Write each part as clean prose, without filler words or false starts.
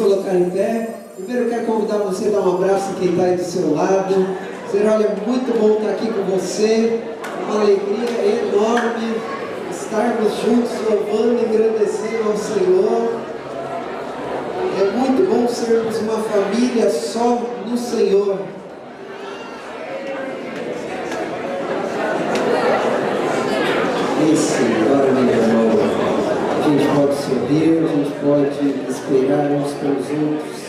colocar em pé. Primeiro eu quero convidar você a dar um abraço a quem está aí do seu lado. Dizer, olha, muito bom estar aqui com você. Uma alegria enorme estarmos juntos louvando e engrandecendo ao Senhor. É muito bom sermos uma família só no Senhor. Isso, agora meu irmão. A gente pode sorrir, a gente pode esperar uns pelos outros.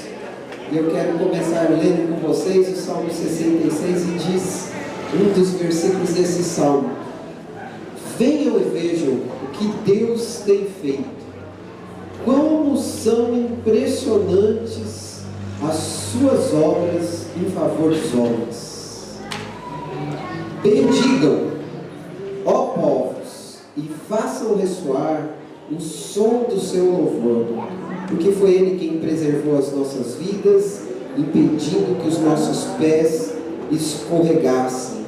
E eu quero começar lendo com vocês o Salmo 66 e diz um dos versículos desse salmo: venham e vejam o que Deus tem feito. Como são impressionantes as suas obras em favor dos homens. Bendigam, ó povos, e façam ressoar o som do seu louvor, porque foi Ele quem preservou as nossas vidas, impedindo que os nossos pés escorregassem.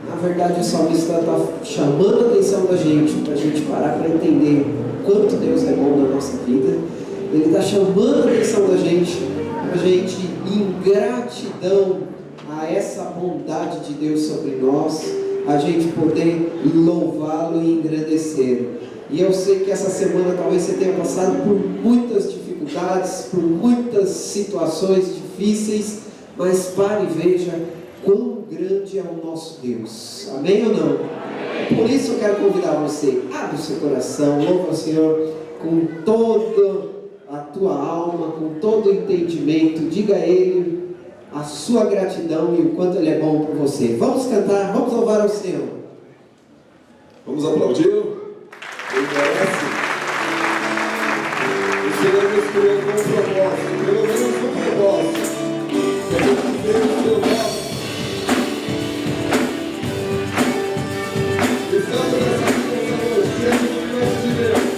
Na verdade, o salmista está chamando a atenção da gente, para a gente parar para entender quanto Deus é bom na nossa vida. Ele está chamando a atenção da gente, para a gente, em gratidão a essa bondade de Deus sobre nós, a gente poder louvá-lo e engrandecer. E eu sei que essa semana talvez você tenha passado por muitas dificuldades, por muitas situações difíceis, mas pare e veja quão grande é o nosso Deus. Amém ou não? Amém. Por isso eu quero convidar você, abre o seu coração, louva o Senhor com toda a tua alma, com todo o entendimento, diga a Ele a sua gratidão e o quanto Ele é bom por você. Vamos cantar, vamos louvar ao Senhor. Vamos aplaudir? Ele merece. propósito, pelo menos um propósito. Queremos ver o seu nome. Estamos nessa vida, Senhor, diante do nosso Deus.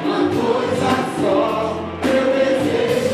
Uma coisa só eu desejo.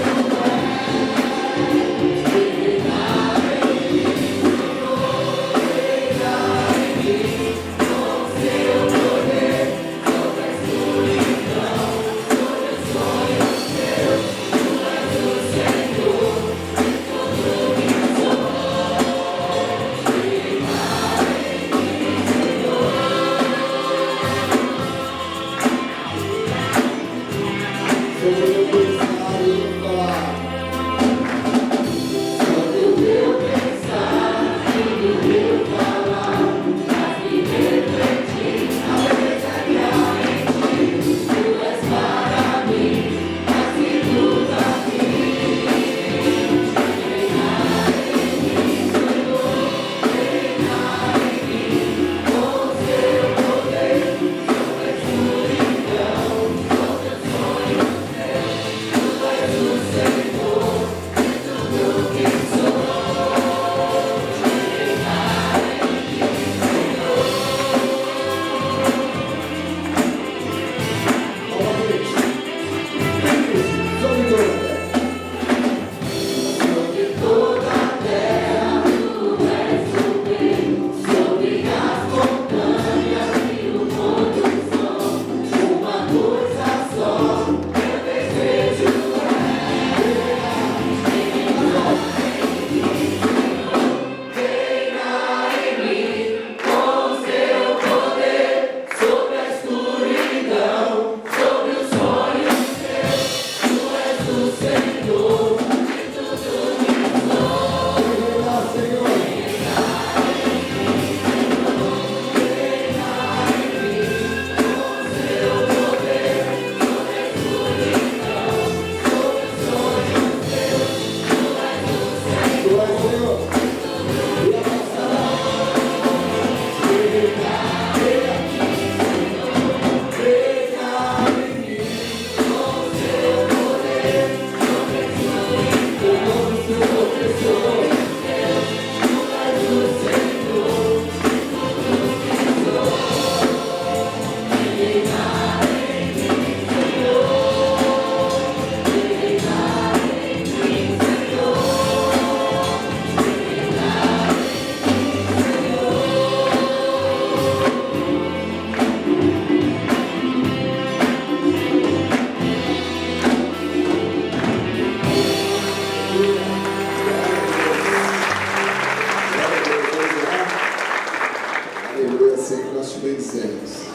te bendizemos.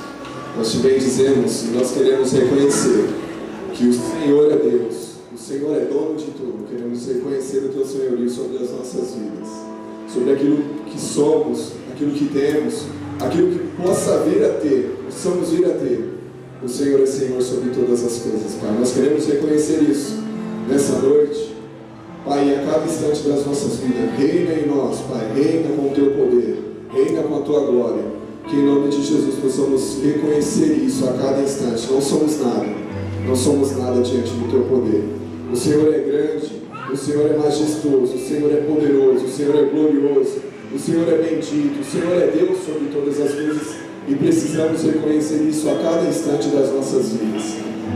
Nós te bendizemos e nós queremos reconhecer que o Senhor é Deus, o Senhor é dono de tudo. Queremos reconhecer o teu senhorio sobre as nossas vidas, sobre aquilo que somos, aquilo que temos, aquilo que possa vir a ter, possamos vir a ter. O Senhor é Senhor sobre todas as coisas, Pai. Nós queremos reconhecer isso nessa noite, Pai, e a cada instante das nossas vidas. Reina em nós, Pai, reina com o teu poder, reina com a tua glória. Que em nome de Jesus possamos reconhecer isso a cada instante. Não somos nada diante do teu poder. O Senhor é grande, o Senhor é majestoso, o Senhor é poderoso, o Senhor é glorioso, o Senhor é bendito, o Senhor é Deus sobre todas as coisas e precisamos reconhecer isso a cada instante das nossas vidas.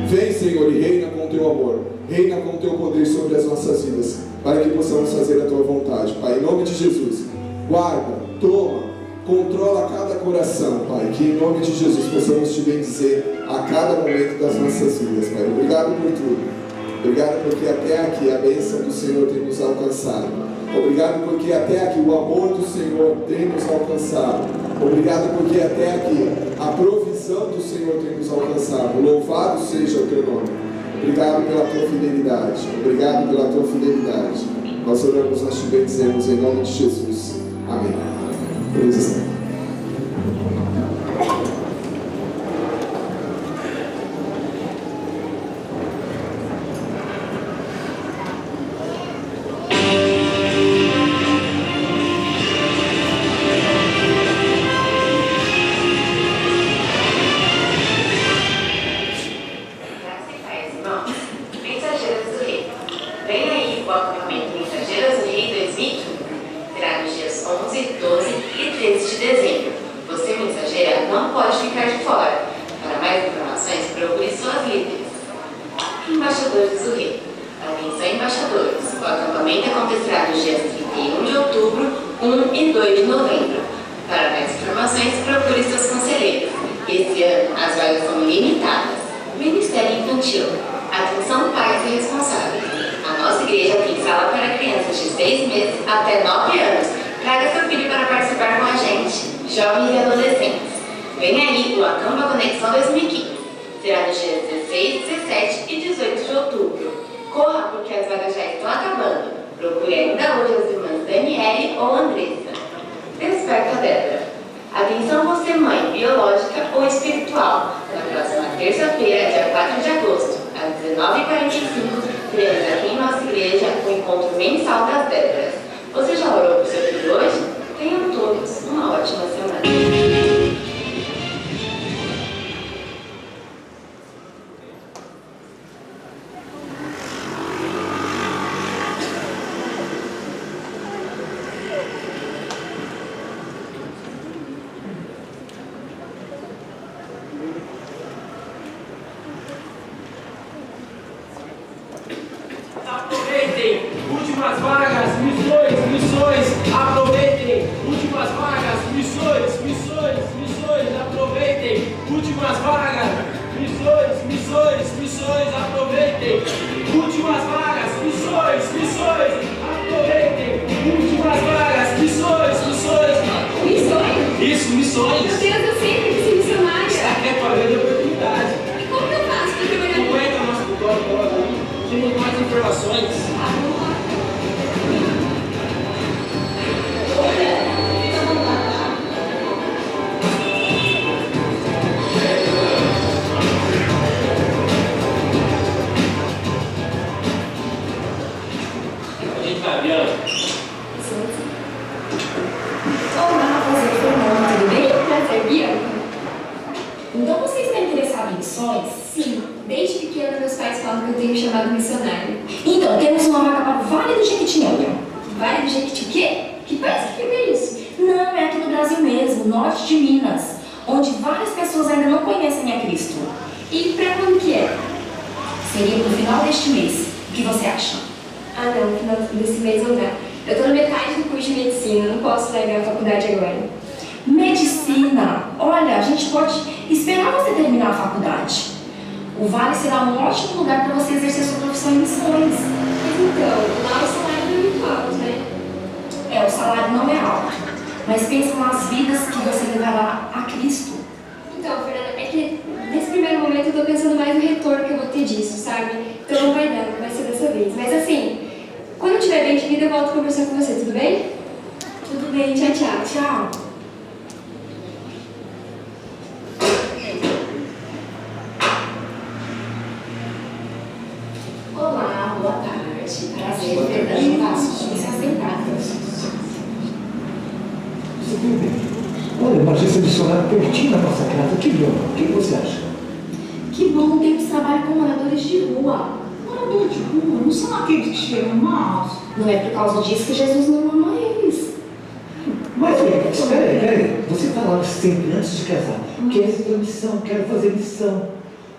Vem, Senhor, e reina com o teu amor, reina com o teu poder sobre as nossas vidas, para que possamos fazer a tua vontade, Pai. Em nome de Jesus, guarda, toma, controla cada coração, Pai, que em nome de Jesus possamos te bendizer a cada momento das nossas vidas, Pai. Obrigado por tudo. Obrigado porque até aqui a bênção do Senhor tem nos alcançado. Obrigado porque até aqui o amor do Senhor tem nos alcançado. Obrigado porque até aqui a provisão do Senhor tem nos alcançado. Louvado seja o teu nome. Obrigado pela tua fidelidade. Obrigado pela tua fidelidade. Nós oramos, nós te bendizemos em nome de Jesus. Amém. Beleza. Então você está interessado em missões? Sim. Desde pequena meus pais falam que eu tenho chamado missionário. Então, temos uma vaga para o Vale do Jequitinhonha. Vale do Jequiti o quê? Que país que fica isso? Não, é aqui no Brasil mesmo, norte de Minas, onde várias pessoas ainda não conhecem a Cristo. E para quando que é? Seria no final deste mês. O que você acha? Ah não, no final desse mês não dá. Eu estou na metade do curso de medicina, não posso largar a faculdade agora. Medicina! Olha, a gente pode esperar você terminar a faculdade. O Vale será um ótimo lugar para você exercer sua profissão em missões. Mas então, lá o salário não é muito alto, né? O salário não é alto, mas pensa nas vidas que você levará a Cristo. Então, Fernanda, é que nesse primeiro momento eu tô pensando mais no retorno que eu vou ter disso, sabe? Então não vai dar, não vai ser dessa vez. Mas assim, quando eu estiver bem de vida, eu volto a conversar com você, tudo bem? Tudo bem, tchau, tchau. Tchau. Olá, boa tarde. Prazer, Fernanda. Vamos se assentar. Olha, uma agência missionária pertinho da nossa casa. Que bom. O que você acha? Que bom ter esse trabalho com moradores de rua. Morador de rua não são aqueles que cheiram maus. Não é por causa disso que Jesus não ama eles. Mas, peraí. Você falava sempre antes de casar. Quero ir para missão, quero fazer missão.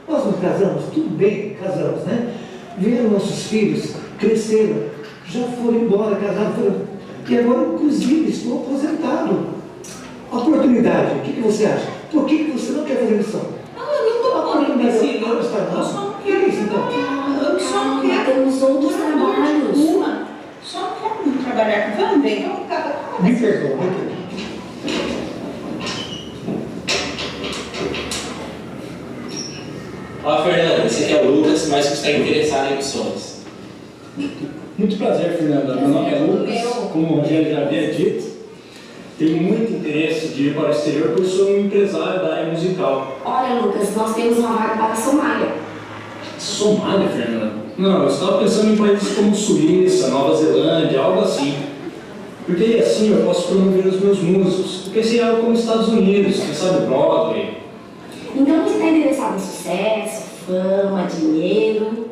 Nós não casamos, tudo bem, casamos, né? Vieram nossos filhos, cresceram, já foram embora, casaram, foram... E agora, inclusive, estou aposentado. Oportunidade, o que você acha? Por que você não quer fazer missão? Eu não estou falando desse não. Eu só não quero isso, então. Eu só não quero. Temos outros trabalhos. Só não quero muito trabalhar. Vamos ver, vamos ficar. Me perdoa, Olá, Fernanda, esse aqui é o Lucas, mas que está interessado em missões. Muito prazer, Fernanda. Meu nome é Lucas, como o Rogério já havia dito. Tenho muito interesse de ir para o exterior, pois sou um empresário da área musical. Olha, Lucas, nós temos uma vaga para a Somália. Somália, Fernanda? Não, eu estava pensando em países como Suíça, Nova Zelândia, algo assim. Porque assim eu posso promover os meus músicos. Porque se é algo como Estados Unidos, quem sabe Broadway. Então você está interessado em sucesso, fama, dinheiro?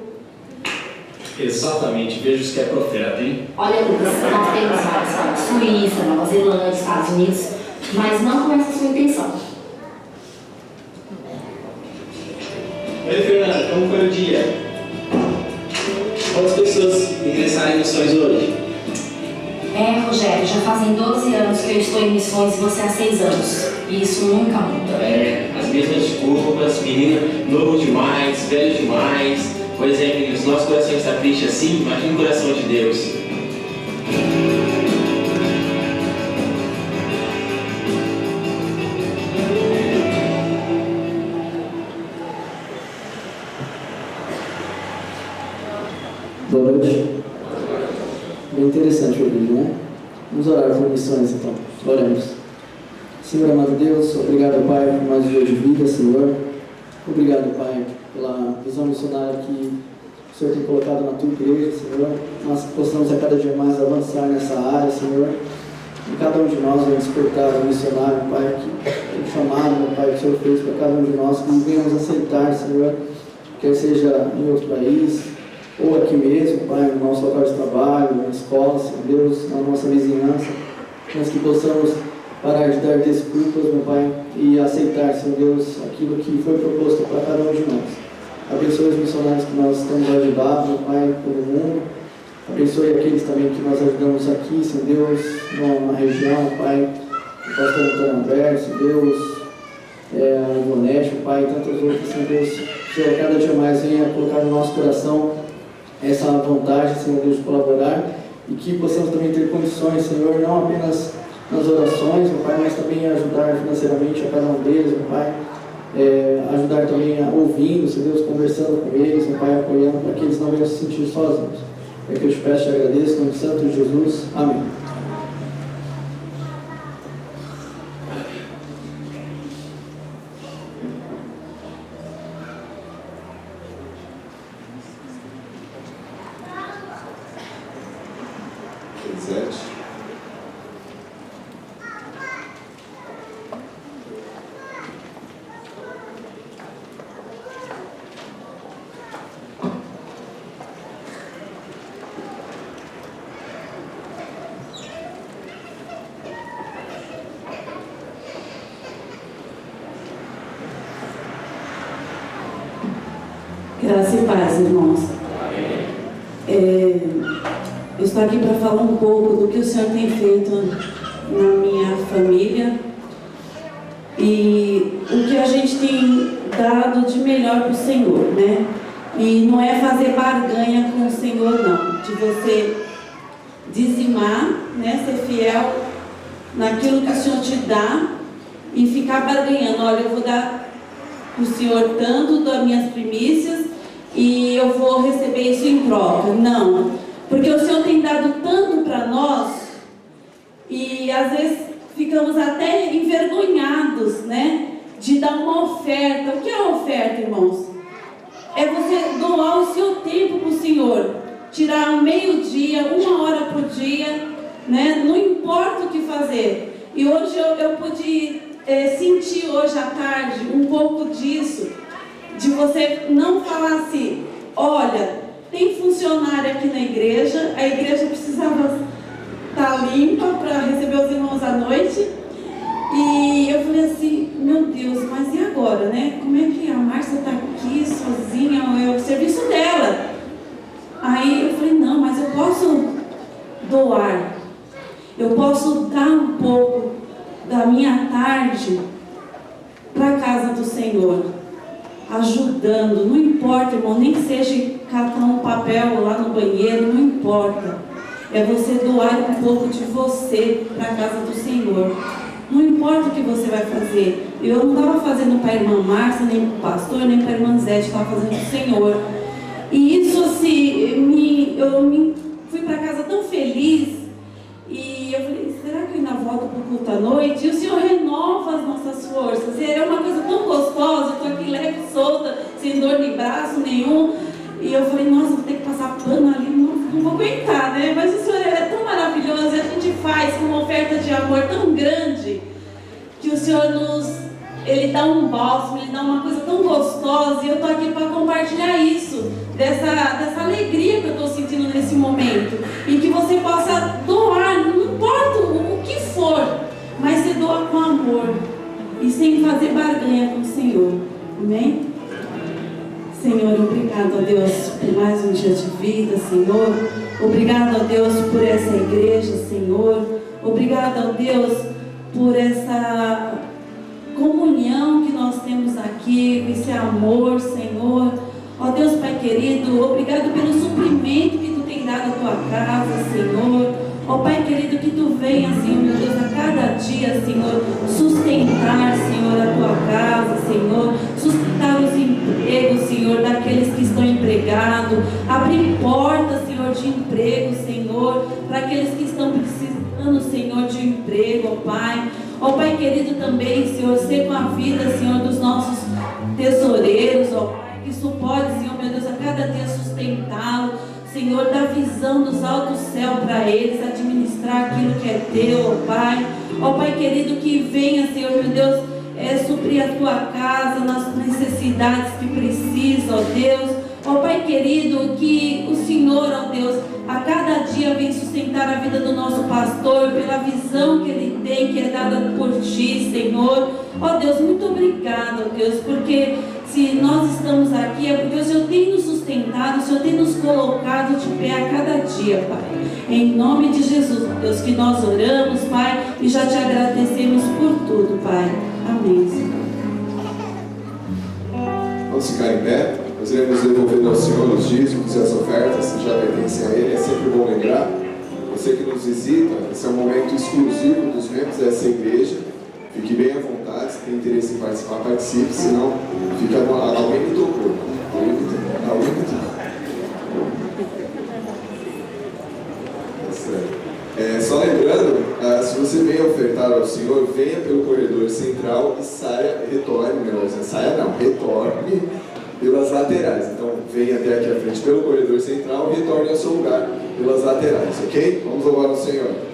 Exatamente, vejo que é profeta, hein? Olha, Lucas, nós temos vagas para Suíça, Nova Zelândia, Estados Unidos, mas não com essa sua intenção. Oi, Fernanda, como foi o dia? Quantas pessoas ingressaram em missões hoje? Rogério, já fazem 12 anos que eu estou em missões e você há 6 anos. E isso nunca muda. As mesmas desculpas, menino novo demais, velho demais. Pois é, meninos, nosso coração está triste assim, imagina o coração de Deus. Boa noite. Bem interessante o vídeo, né? Vamos orar por missões então. Oremos. Senhor amado Deus, obrigado, Pai, por mais um dia de vida, Senhor. Obrigado, Pai, pela visão missionária que o Senhor tem colocado na tua igreja, Senhor. Nós possamos a cada dia mais avançar nessa área, Senhor. E cada um de nós vai despertar o missionário, Pai, que o chamado, meu Pai, que o Senhor fez para cada um de nós, que venhamos aceitar, Senhor, quer seja em outro país, ou aqui mesmo, Pai, no nosso local de trabalho, na escola, Senhor Deus, na nossa vizinhança, mas que possamos parar de dar desculpas, meu Pai, e aceitar, Senhor Deus, aquilo que foi proposto para cada um de nós. Abençoe os missionários que nós temos ajudado, meu Pai, pelo mundo. Abençoe aqueles também que nós ajudamos aqui, Senhor Deus, na região, Pai, o pastor Antônio Alberto, Senhor Deus, a Ivonete, Pai, e tantas outras, Senhor Deus. Senhor, cada dia mais venha colocar no nosso coração essa vontade, Senhor Deus, de colaborar e que possamos também ter condições, Senhor, não apenas nas orações, meu Pai, mas também ajudar financeiramente a cada um deles, meu Pai, ajudar também ouvindo, Senhor Deus, conversando com eles, meu Pai, apoiando para que eles não venham se sentir sozinhos. É que eu te peço e agradeço, em nome de Santo Jesus. Amém. Graça e paz, irmãos. Eu estou aqui para falar um pouco do que o Senhor tem feito na minha família e o que a gente tem dado de melhor para o Senhor, né? E não é fazer barganha com o Senhor, não. De você dizimar, né? Ser fiel naquilo que o Senhor te dá e ficar barganhando, olha, eu vou dar para o Senhor tanto das minhas primícias e eu vou receber isso em troca. Não, porque o Senhor tem dado tanto para nós e às vezes ficamos até envergonhados, né, de dar uma oferta. O que é uma oferta, irmãos? É você doar o seu tempo para o Senhor, tirar um meio-dia, 1 hora por dia, né? Não importa o que fazer. E hoje eu pude sentir hoje à tarde um pouco disso, de você não falar assim, olha, tem funcionário aqui na igreja, a igreja precisava estar limpa para receber os irmãos à noite. E eu falei assim, meu Deus, mas e agora, né? Como é que a Márcia está aqui sozinha, é o serviço dela. Aí eu falei, não, mas eu posso doar, eu posso dar um pouco da minha tarde para a casa do Senhor, ajudando, não importa, irmão, nem que seja catar um papel lá no banheiro, não importa, é você doar um pouco de você para a casa do Senhor. Não importa o que você vai fazer. Eu não estava fazendo para a irmã Márcia, nem para o pastor, nem para a irmã Zé, estava fazendo para o Senhor. E isso assim, eu fui para casa tão feliz. E eu falei, será que eu ainda volto para o culto à noite? E o Senhor renova as nossas forças. E é uma coisa tão gostosa, eu estou aqui leve, solta, sem dor de braço nenhum. E eu falei, nossa, vou ter que passar pano ali, não vou aguentar, né? Mas o Senhor é tão maravilhoso e a gente faz com uma oferta de amor tão grande que o Senhor Ele dá um bálsamo, Ele dá uma coisa tão gostosa e eu estou aqui para compartilhar isso, dessa alegria que eu estou sentindo nesse momento e que você possa doar, não importa o que for, mas você doa com amor e sem fazer barganha com o Senhor, amém? Senhor, obrigado a Deus por mais um dia de vida, Senhor. Obrigado a Deus por essa igreja, Senhor. Obrigado a Deus por essa comunhão que nós temos aqui, esse amor, Senhor. Ó Deus, Pai querido, obrigado pelo suprimento que Tu tem dado à Tua casa, Senhor. Ó Pai querido, que Tu venha, Senhor, meu Deus, a cada dia, Senhor, sustentar, Senhor, a Tua casa, Senhor, sustentar os empregos, Senhor, daqueles que estão empregados, abrir portas, Senhor, de emprego, Senhor, para aqueles que estão precisando, Senhor, de emprego, ó Pai. Ó Pai querido também, Senhor, ser com a vida, Senhor, dos nossos tesoureiros, ó Pai, que isso pode, Senhor, meu Deus, a cada dia sustentá-lo, Senhor, dá visão dos altos céus para eles, administrar aquilo que é teu, ó Pai. Ó Pai querido, que venha, Senhor, meu Deus, suprir a Tua casa nas necessidades que precisa, ó Deus. Ó Pai querido, que o Senhor, ó Deus, a cada dia vem sustentar a vida do nosso pastor, pela visão que ele tem, que é dada por Ti, Senhor. Ó Deus, muito obrigado, ó Deus, porque se nós estamos aqui é porque o Senhor tem nos sustentado, o Senhor tem nos colocado de pé a cada dia, Pai. Em nome de Jesus, Deus, que nós oramos, Pai, e já Te agradecemos por tudo, Pai. Amém, Senhor. Vamos ficar em pé. Nós iremos devolver ao Senhor os dízimos e as ofertas que já pertencem a Ele. É sempre bom lembrar. Você que nos visita, esse é um momento exclusivo dos membros dessa igreja. Fique bem à vontade, se tem interesse em participar, participe, senão fica alguém me tocou. Alguém me tocou. Só lembrando, se você veio ofertar ao Senhor, venha pelo corredor central e retorne pelas laterais. Então, venha até aqui à frente pelo corredor central e retorne ao seu lugar pelas laterais, ok? Vamos louvar ao Senhor.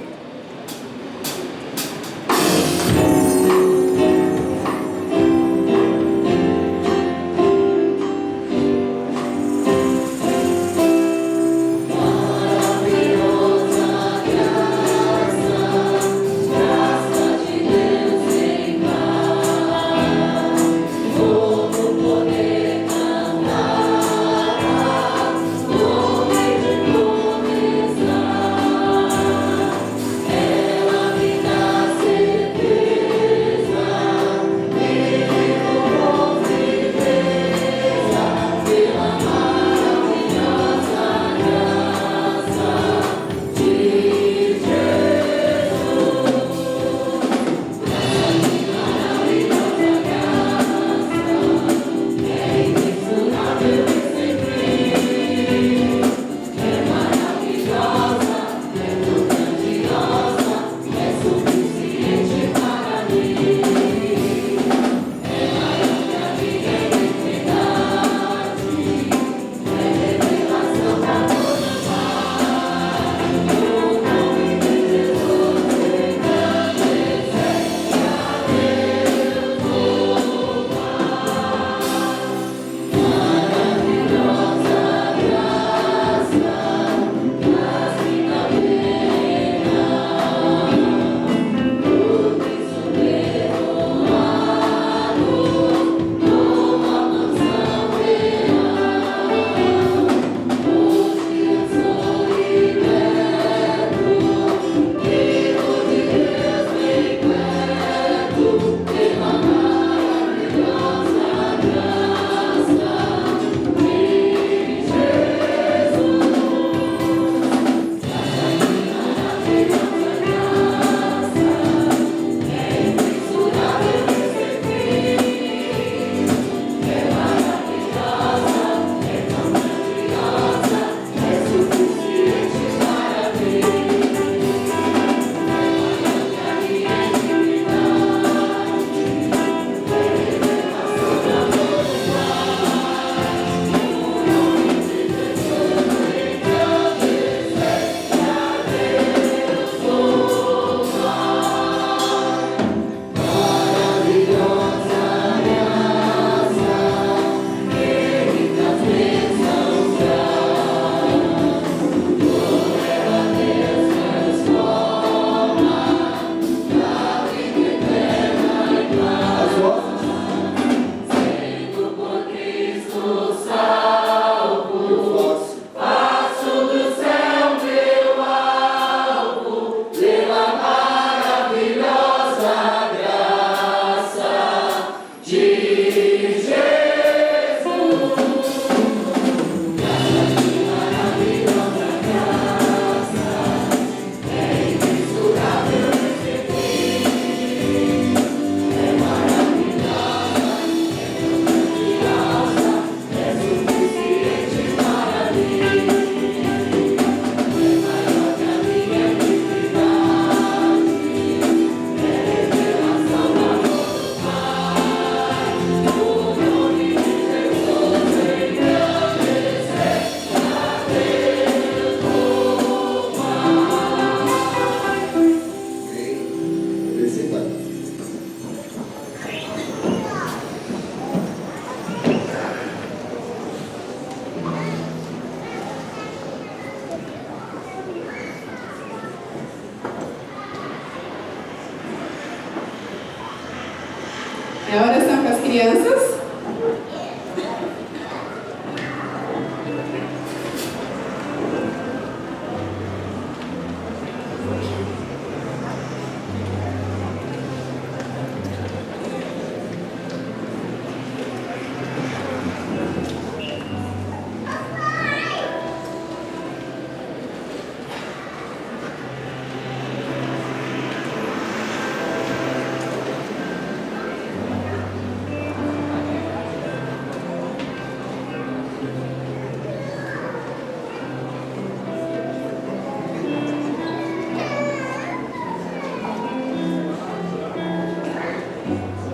É a oração para as crianças.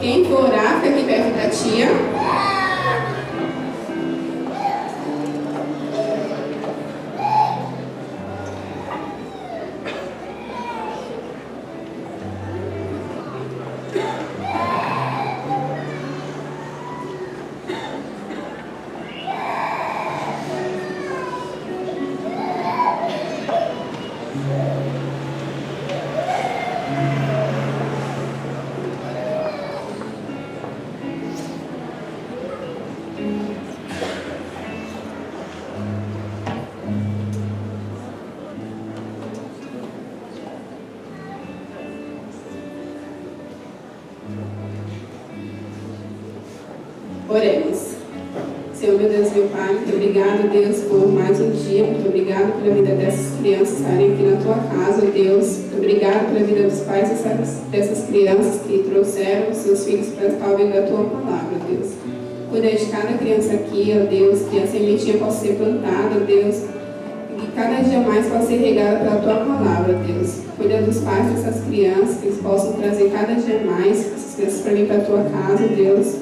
Quem for orar, fica aqui perto da tia. Oremos. Senhor, meu Deus, meu Pai, muito obrigado, Deus, por mais um dia. Muito obrigado pela vida dessas crianças estarem aqui na Tua casa, Deus. Muito obrigado pela vida dos pais dessas crianças que trouxeram seus filhos para estar ouvindo a Tua palavra, Deus. Cuida de cada criança aqui, ó Deus, que a sementinha possa ser plantada, Deus, e que cada dia mais possa ser regada pela Tua palavra, Deus. Cuida dos pais dessas crianças, que eles possam trazer cada dia mais essas crianças para vir para a Tua casa, Deus.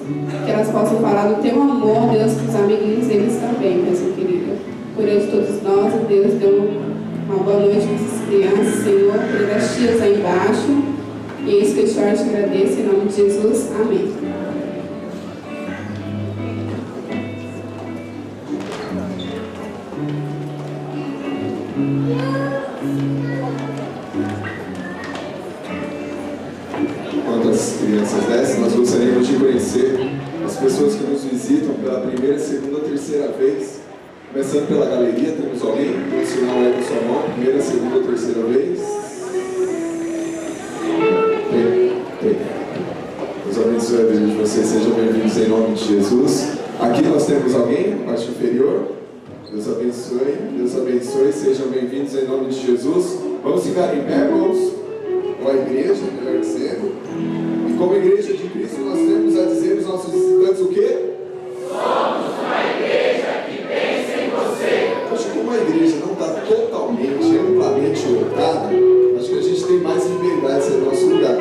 Que elas possam falar do Teu amor, Deus, para os amiguinhos deles também, Deus, meu querido. Cuida de todos nós, Deus, dê uma boa noite para essas crianças, Senhor. Cuida das tias aí embaixo. E é isso que eu te oro e te agradeço, em nome de Jesus. Amém. Enquanto as crianças descem, nós gostaríamos de conhecer as pessoas que nos visitam pela primeira, segunda, terceira vez. Começando pela galeria, temos alguém? O sinal é com sua mão. Primeira, segunda, terceira vez. Tem. Deus abençoe a vida de vocês. Sejam bem-vindos em nome de Jesus. Aqui nós temos alguém, na parte inferior. Deus abençoe. Deus abençoe. Sejam bem-vindos em nome de Jesus. Vamos ficar em pé, irmãos. Com a igreja, melhor dizendo. E como igreja de Cristo, nós temos a dizer aos nossos visitantes o quê? Somos uma igreja que pensa em você. Acho que como a igreja não está totalmente, amplamente lotada, acho que a gente tem mais liberdade nesse nosso lugar.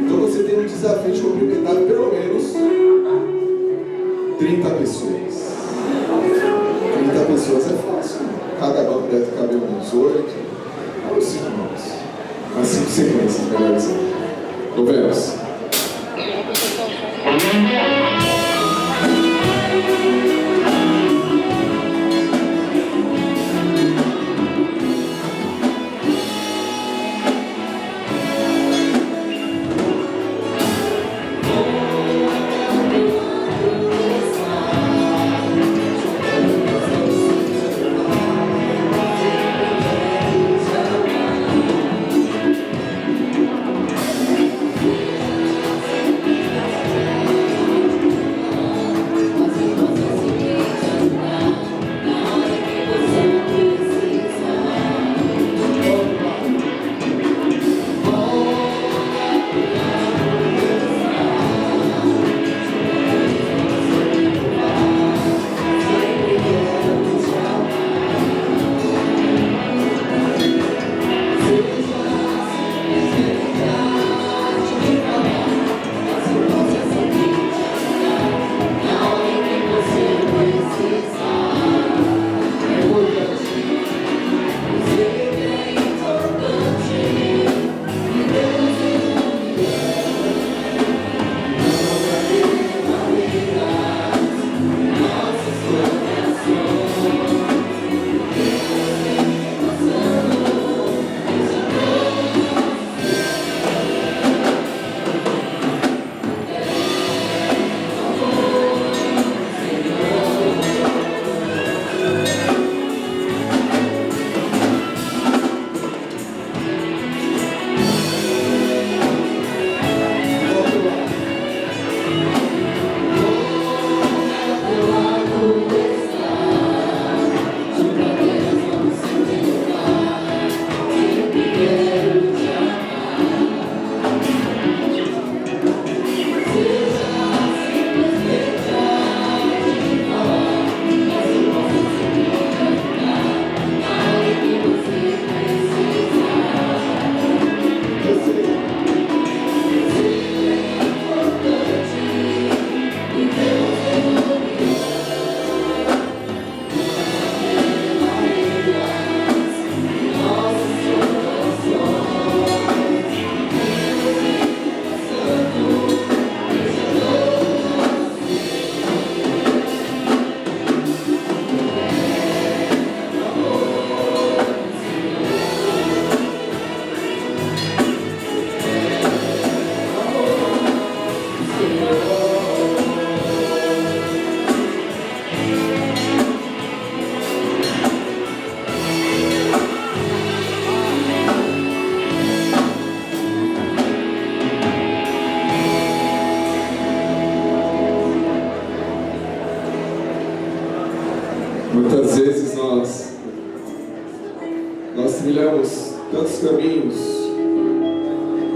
Então você tem um desafio de cumprimentar pelo menos 30 pessoas. 30 pessoas é fácil. Cada banco deve caber uns 8. Ou 5 irmãos. As 5 sequências, melhor dizer. Louvemos.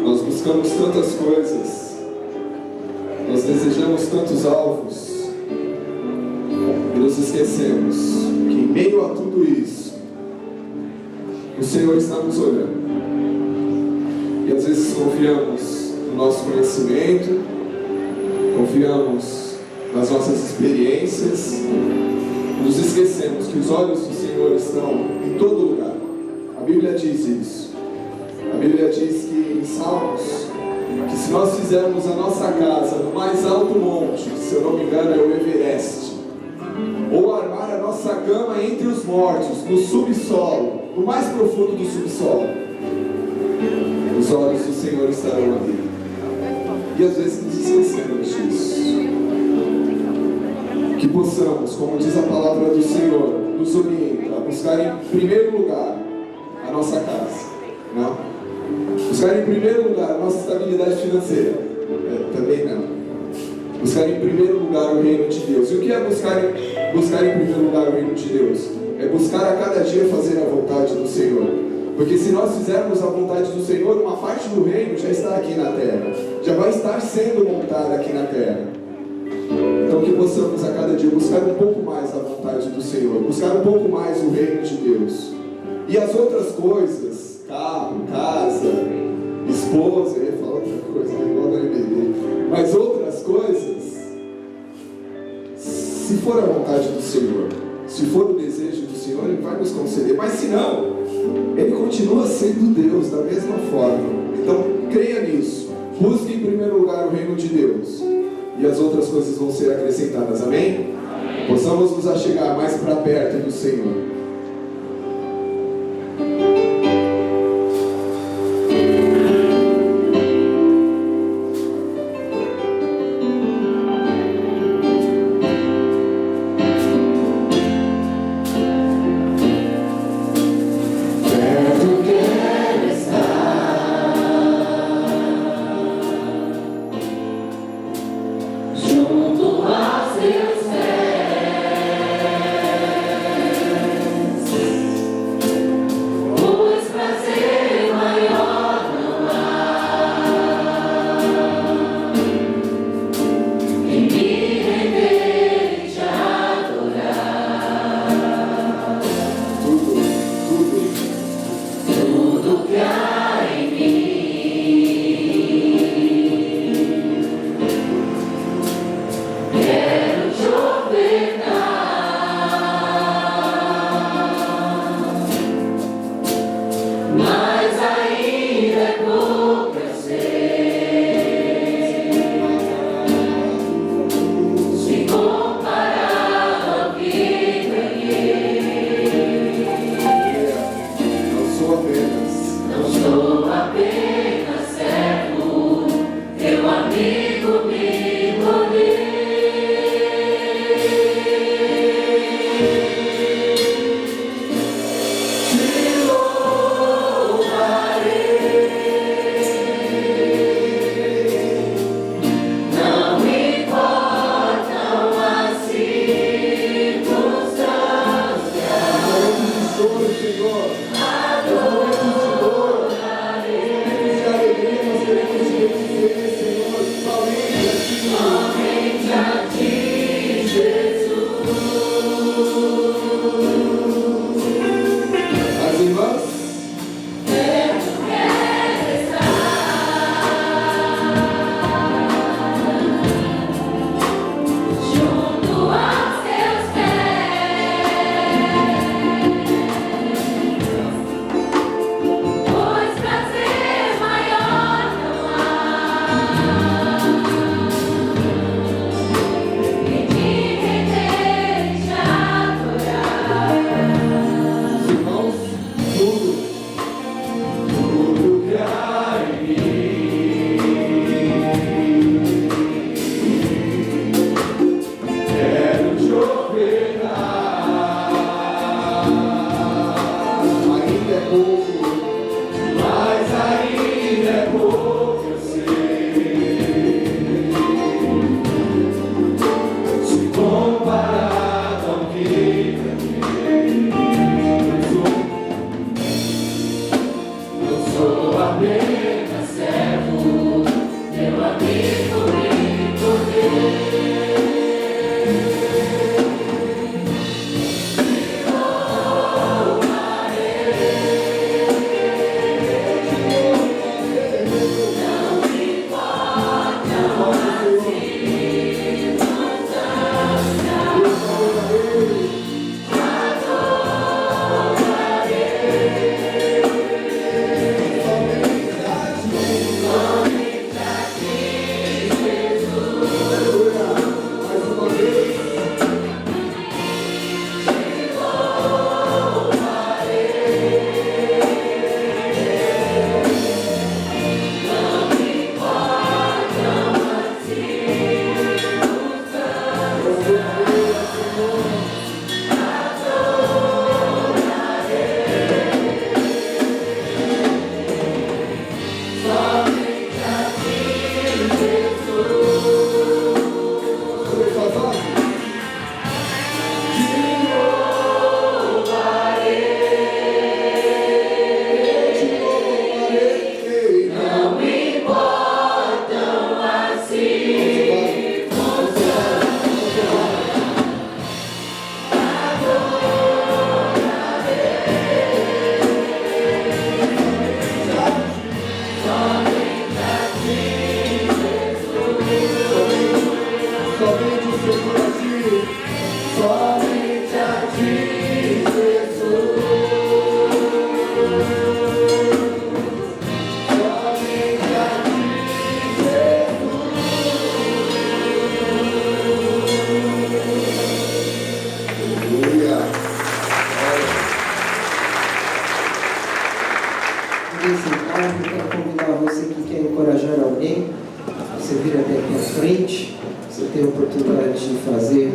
Nós buscamos tantas coisas, nós desejamos tantos alvos, e nos esquecemos que em meio a tudo isso, o Senhor está nos olhando. E às vezes confiamos no nosso conhecimento, confiamos nas nossas experiências, nos esquecemos que os olhos do Senhor estão em todo lugar. A Bíblia diz isso. A Bíblia diz que em Salmos, que se nós fizermos a nossa casa no mais alto monte, se eu não me engano é o Everest, ou armar a nossa cama entre os mortos, no subsolo, no mais profundo do subsolo, os olhos do Senhor estarão ali. E às vezes nos esquecemos disso. Que possamos, como diz a palavra do Senhor, nos orienta a buscar em primeiro lugar a nossa casa, não? Buscar em primeiro lugar a nossa estabilidade financeira, também não. Buscar em primeiro lugar o reino de Deus. E o que é buscar em primeiro lugar o reino de Deus? É buscar a cada dia fazer a vontade do Senhor. Porque se nós fizermos a vontade do Senhor, uma parte do reino já está aqui na terra, já vai estar sendo montada aqui na terra. Então que possamos a cada dia buscar um pouco mais a vontade do Senhor, buscar um pouco mais o reino de Deus. E as outras coisas, carro, casa, esposa, eu ia falar outra coisa, igual da MBD, mas outras coisas, se for a vontade do Senhor, se for o desejo do Senhor, Ele vai nos conceder. Mas se não, Ele continua sendo Deus da mesma forma. Então creia nisso. Busque em primeiro lugar o reino de Deus, e as outras coisas vão ser acrescentadas. Amém? Possamos nos achegar mais para perto do Senhor. Apenas servo. quero convidar você que quer encorajar alguém, você vir até aqui à frente, você tem a oportunidade de fazer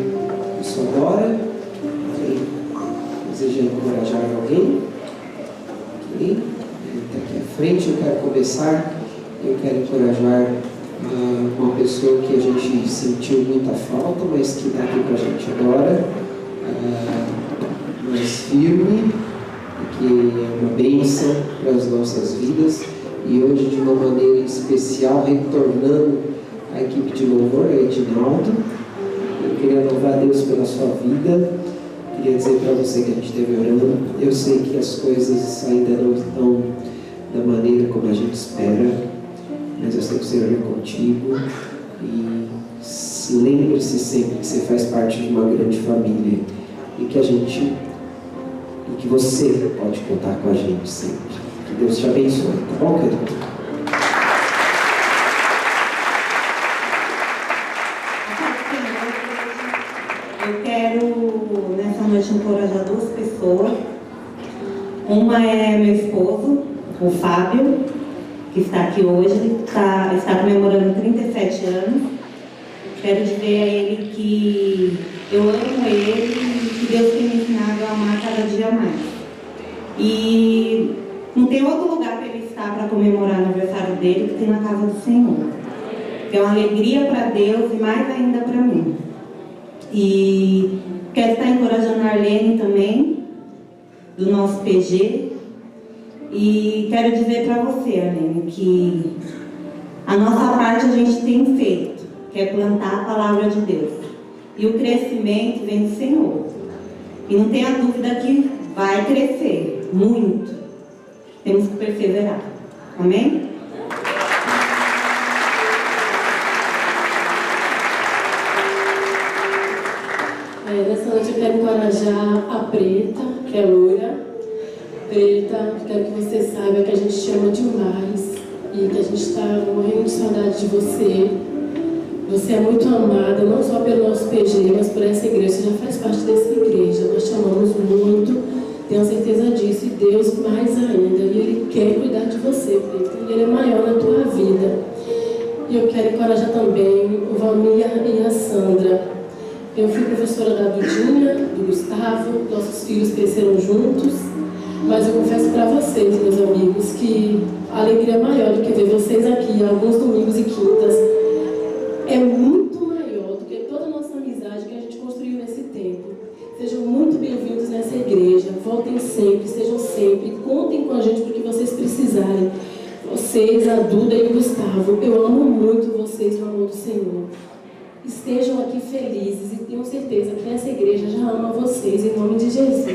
isso agora. Quem deseja encorajar alguém? Ok? Ele está aqui à frente, eu quero começar. Eu quero encorajar uma pessoa que a gente sentiu muita falta, mas que está aqui com a gente agora, mais firme, que é uma bênção para as nossas vidas, e hoje de uma maneira especial retornando à equipe de louvor, a Edinaldo. Eu queria louvar a Deus pela sua vida, queria dizer para você que a gente esteve orando. Eu sei que as coisas ainda não estão da maneira como a gente espera, mas eu sei que o Senhor é contigo, e lembre-se sempre que você faz parte de uma grande família, e que você pode contar com a gente sempre. Que Deus te abençoe, tá bom, querido? Eu quero, nessa noite, encorajar duas pessoas. Uma é meu esposo, o Fábio, que está aqui hoje, está comemorando 37 anos. Quero dizer a ele que eu amo ele e que Deus tem me ensinado a amar cada dia mais. E não tem outro lugar para ele estar para comemorar o aniversário dele que tem na casa do Senhor. É uma alegria para Deus e mais ainda para mim. E quero estar encorajando a Arlene também, do nosso PG. E quero dizer para você, Arlene, que a nossa parte a gente tem feito, que é plantar a palavra de Deus. E o crescimento vem do Senhor. E não tenha dúvida que vai crescer muito. Temos que perseverar. Amém? Nessa noite eu quero encorajar a Preta, que é loira. Preta, quero que você saiba que a gente te ama demais e que a gente está morrendo de saudade de você. Você é muito amada, não só pelo nosso PG, mas por essa igreja. Você já faz parte dessa igreja. Nós te amamos muito, tenho certeza disso. E Deus mais ainda. E Ele quer cuidar de você, Preta. E Ele é maior na tua vida. E eu quero encorajar também o Valmir e a Sandra. Eu fui professora da Dudinha, do Gustavo. Nossos filhos cresceram juntos. Mas eu confesso para vocês, meus amigos, que a alegria é maior do que ver vocês aqui, alguns domingos e quintas. É muito maior do que toda a nossa amizade que a gente construiu nesse tempo. Sejam muito bem-vindos nessa igreja. Voltem sempre, sejam sempre. Contem com a gente para o que vocês precisarem. Vocês, a Duda e o Gustavo, eu amo muito vocês no amor do Senhor. Estejam aqui felizes e tenho certeza que essa igreja já ama vocês, em nome de Jesus.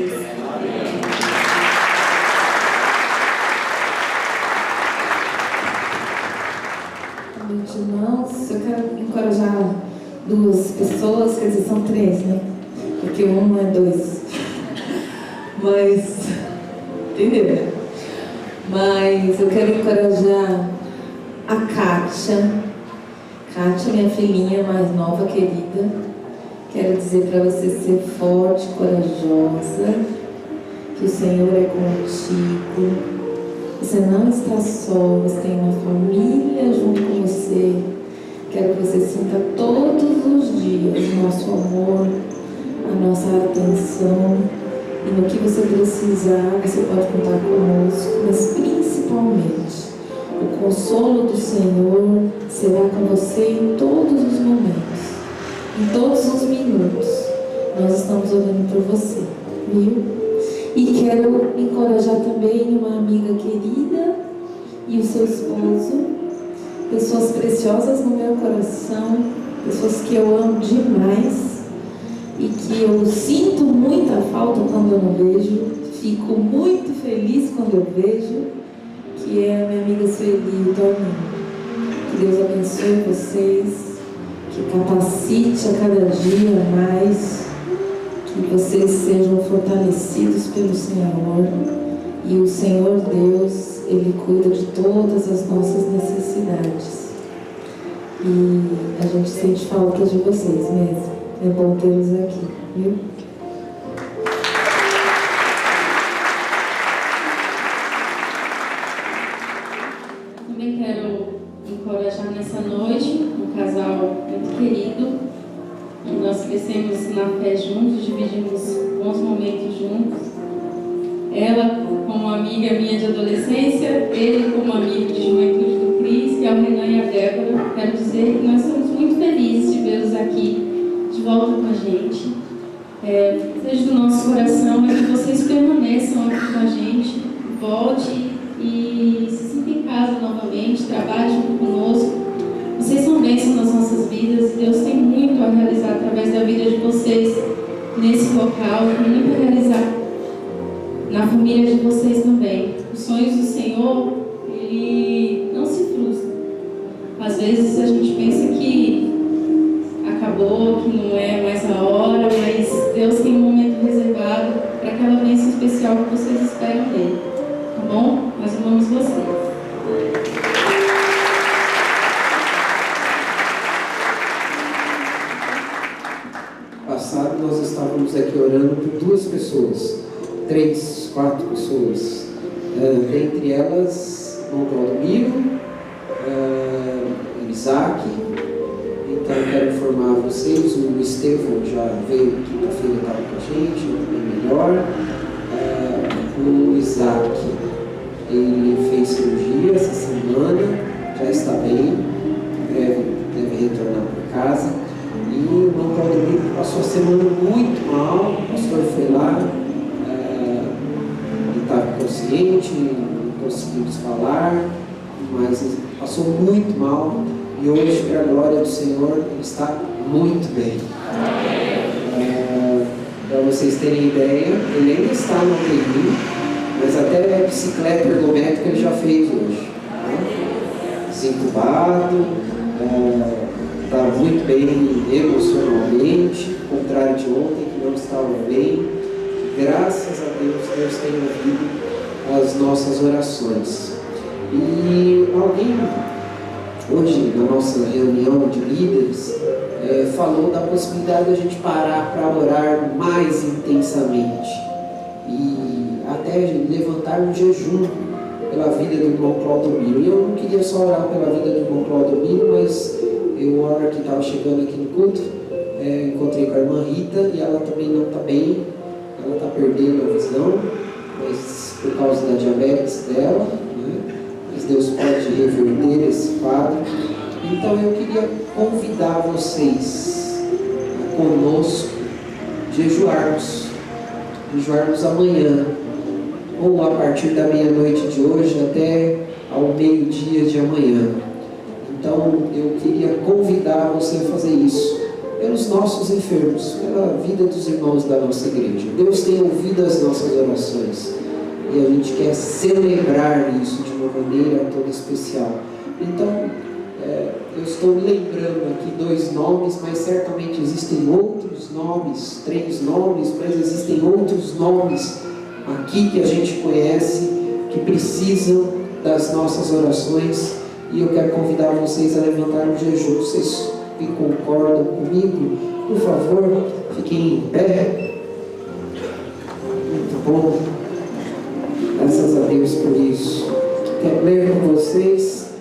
Irmãos, eu quero encorajar duas pessoas, quer dizer, são três, né? Porque um não é dois. Mas, entendeu? Mas eu quero encorajar a Kátia. Kátia, minha filhinha mais nova, querida. Quero dizer para você ser forte, corajosa, que o Senhor é contigo. Você não está só, você tem uma família junto com você. Quero que você sinta todos os dias o nosso amor, a nossa atenção. E no que você precisar, você pode contar conosco, mas principalmente, o consolo do Senhor será com você em todos os momentos, em todos os minutos. Nós estamos orando por você, viu? E quero encorajar também uma amiga querida e o seu esposo, pessoas preciosas no meu coração, pessoas que eu amo demais e que eu sinto muita falta quando eu não vejo, fico muito feliz quando eu vejo, que é a minha amiga Sueli e o Toninho. Que Deus abençoe vocês, que capacite a cada dia mais, que vocês sejam fortalecidos pelo Senhor. E o Senhor Deus, Ele cuida de todas as nossas necessidades. E a gente sente falta de vocês mesmo. É bom tê-los aqui, viu? também quero encorajar nessa noite um casal muito querido. Nós crescemos na fé juntos, dividimos bons momentos juntos. Ela como amiga minha de adolescência, ele como amigo de juventude do Cris, que é o Renan e a Débora. Quero dizer que nós estamos muito felizes de vê-los aqui de volta com a gente. O desejo do nosso coração é que vocês permaneçam aqui com a gente, volte e se sinta em casa novamente, trabalhe junto conosco. Vocês são bênçãos nas nossas vidas e Deus tem muito a realizar através da vida de vocês nesse local, tem muito a realizar na família de vocês também. Os sonhos do Senhor, Ele não se frustra. Às vezes a gente pensa que acabou, que não é mais a hora, mas Deus tem um momento reservado para aquela bênção especial que vocês esperam dele. Tá bom? Nós amamos vocês. Passado nós estávamos aqui orando por 2 pessoas, 3, 4 pessoas, dentre elas o Claudomiro, Isaac. Então eu quero informar vocês, o Estevão já veio quinta-feira, estava com a gente, bem melhor. O Isaac, ele fez cirurgia essa semana, já está bem, em breve deve retornar para casa. E o irmão Claudomiro passou a semana muito mal, o pastor foi lá, ele estava consciente, não conseguimos falar, mas ele passou muito mal e hoje, para a glória do Senhor, ele está muito bem. Para vocês terem ideia, ele ainda está no UTI, mas até bicicleta ergométrica ele já fez hoje. Desentubado, está muito bem emocionalmente, ao contrário de ontem que não estava bem. Graças a Deus, Deus tem ouvido as nossas orações. E alguém, hoje na nossa reunião de líderes, falou da possibilidade de a gente parar para orar mais intensamente e até levantar um jejum pela vida do irmão Claudomiro. E eu não queria só orar pela vida do irmão Claudomiro, mas eu, a hora que estava chegando aqui no culto, encontrei com a irmã Rita e ela também não está bem, ela está perdendo a visão, mas por causa da diabetes dela, né? Mas Deus pode reverter esse quadro. Então eu queria convidar vocês a conosco jejuarmos amanhã, ou a partir da meia-noite de hoje até ao meio-dia de amanhã. Então eu queria convidar você a fazer isso pelos nossos enfermos, pela vida dos irmãos da nossa igreja. Deus tem ouvido as nossas orações e a gente quer celebrar isso de uma maneira toda especial. Então eu estou lembrando aqui 2 nomes, mas certamente existem outros nomes, 3 nomes, mas existem outros nomes aqui que a gente conhece, que precisam das nossas orações. E eu quero convidar vocês a levantar um jejum. Vocês que concordam comigo, por favor, fiquem em pé. Muito bom. Graças a Deus por isso. Quero ler com vocês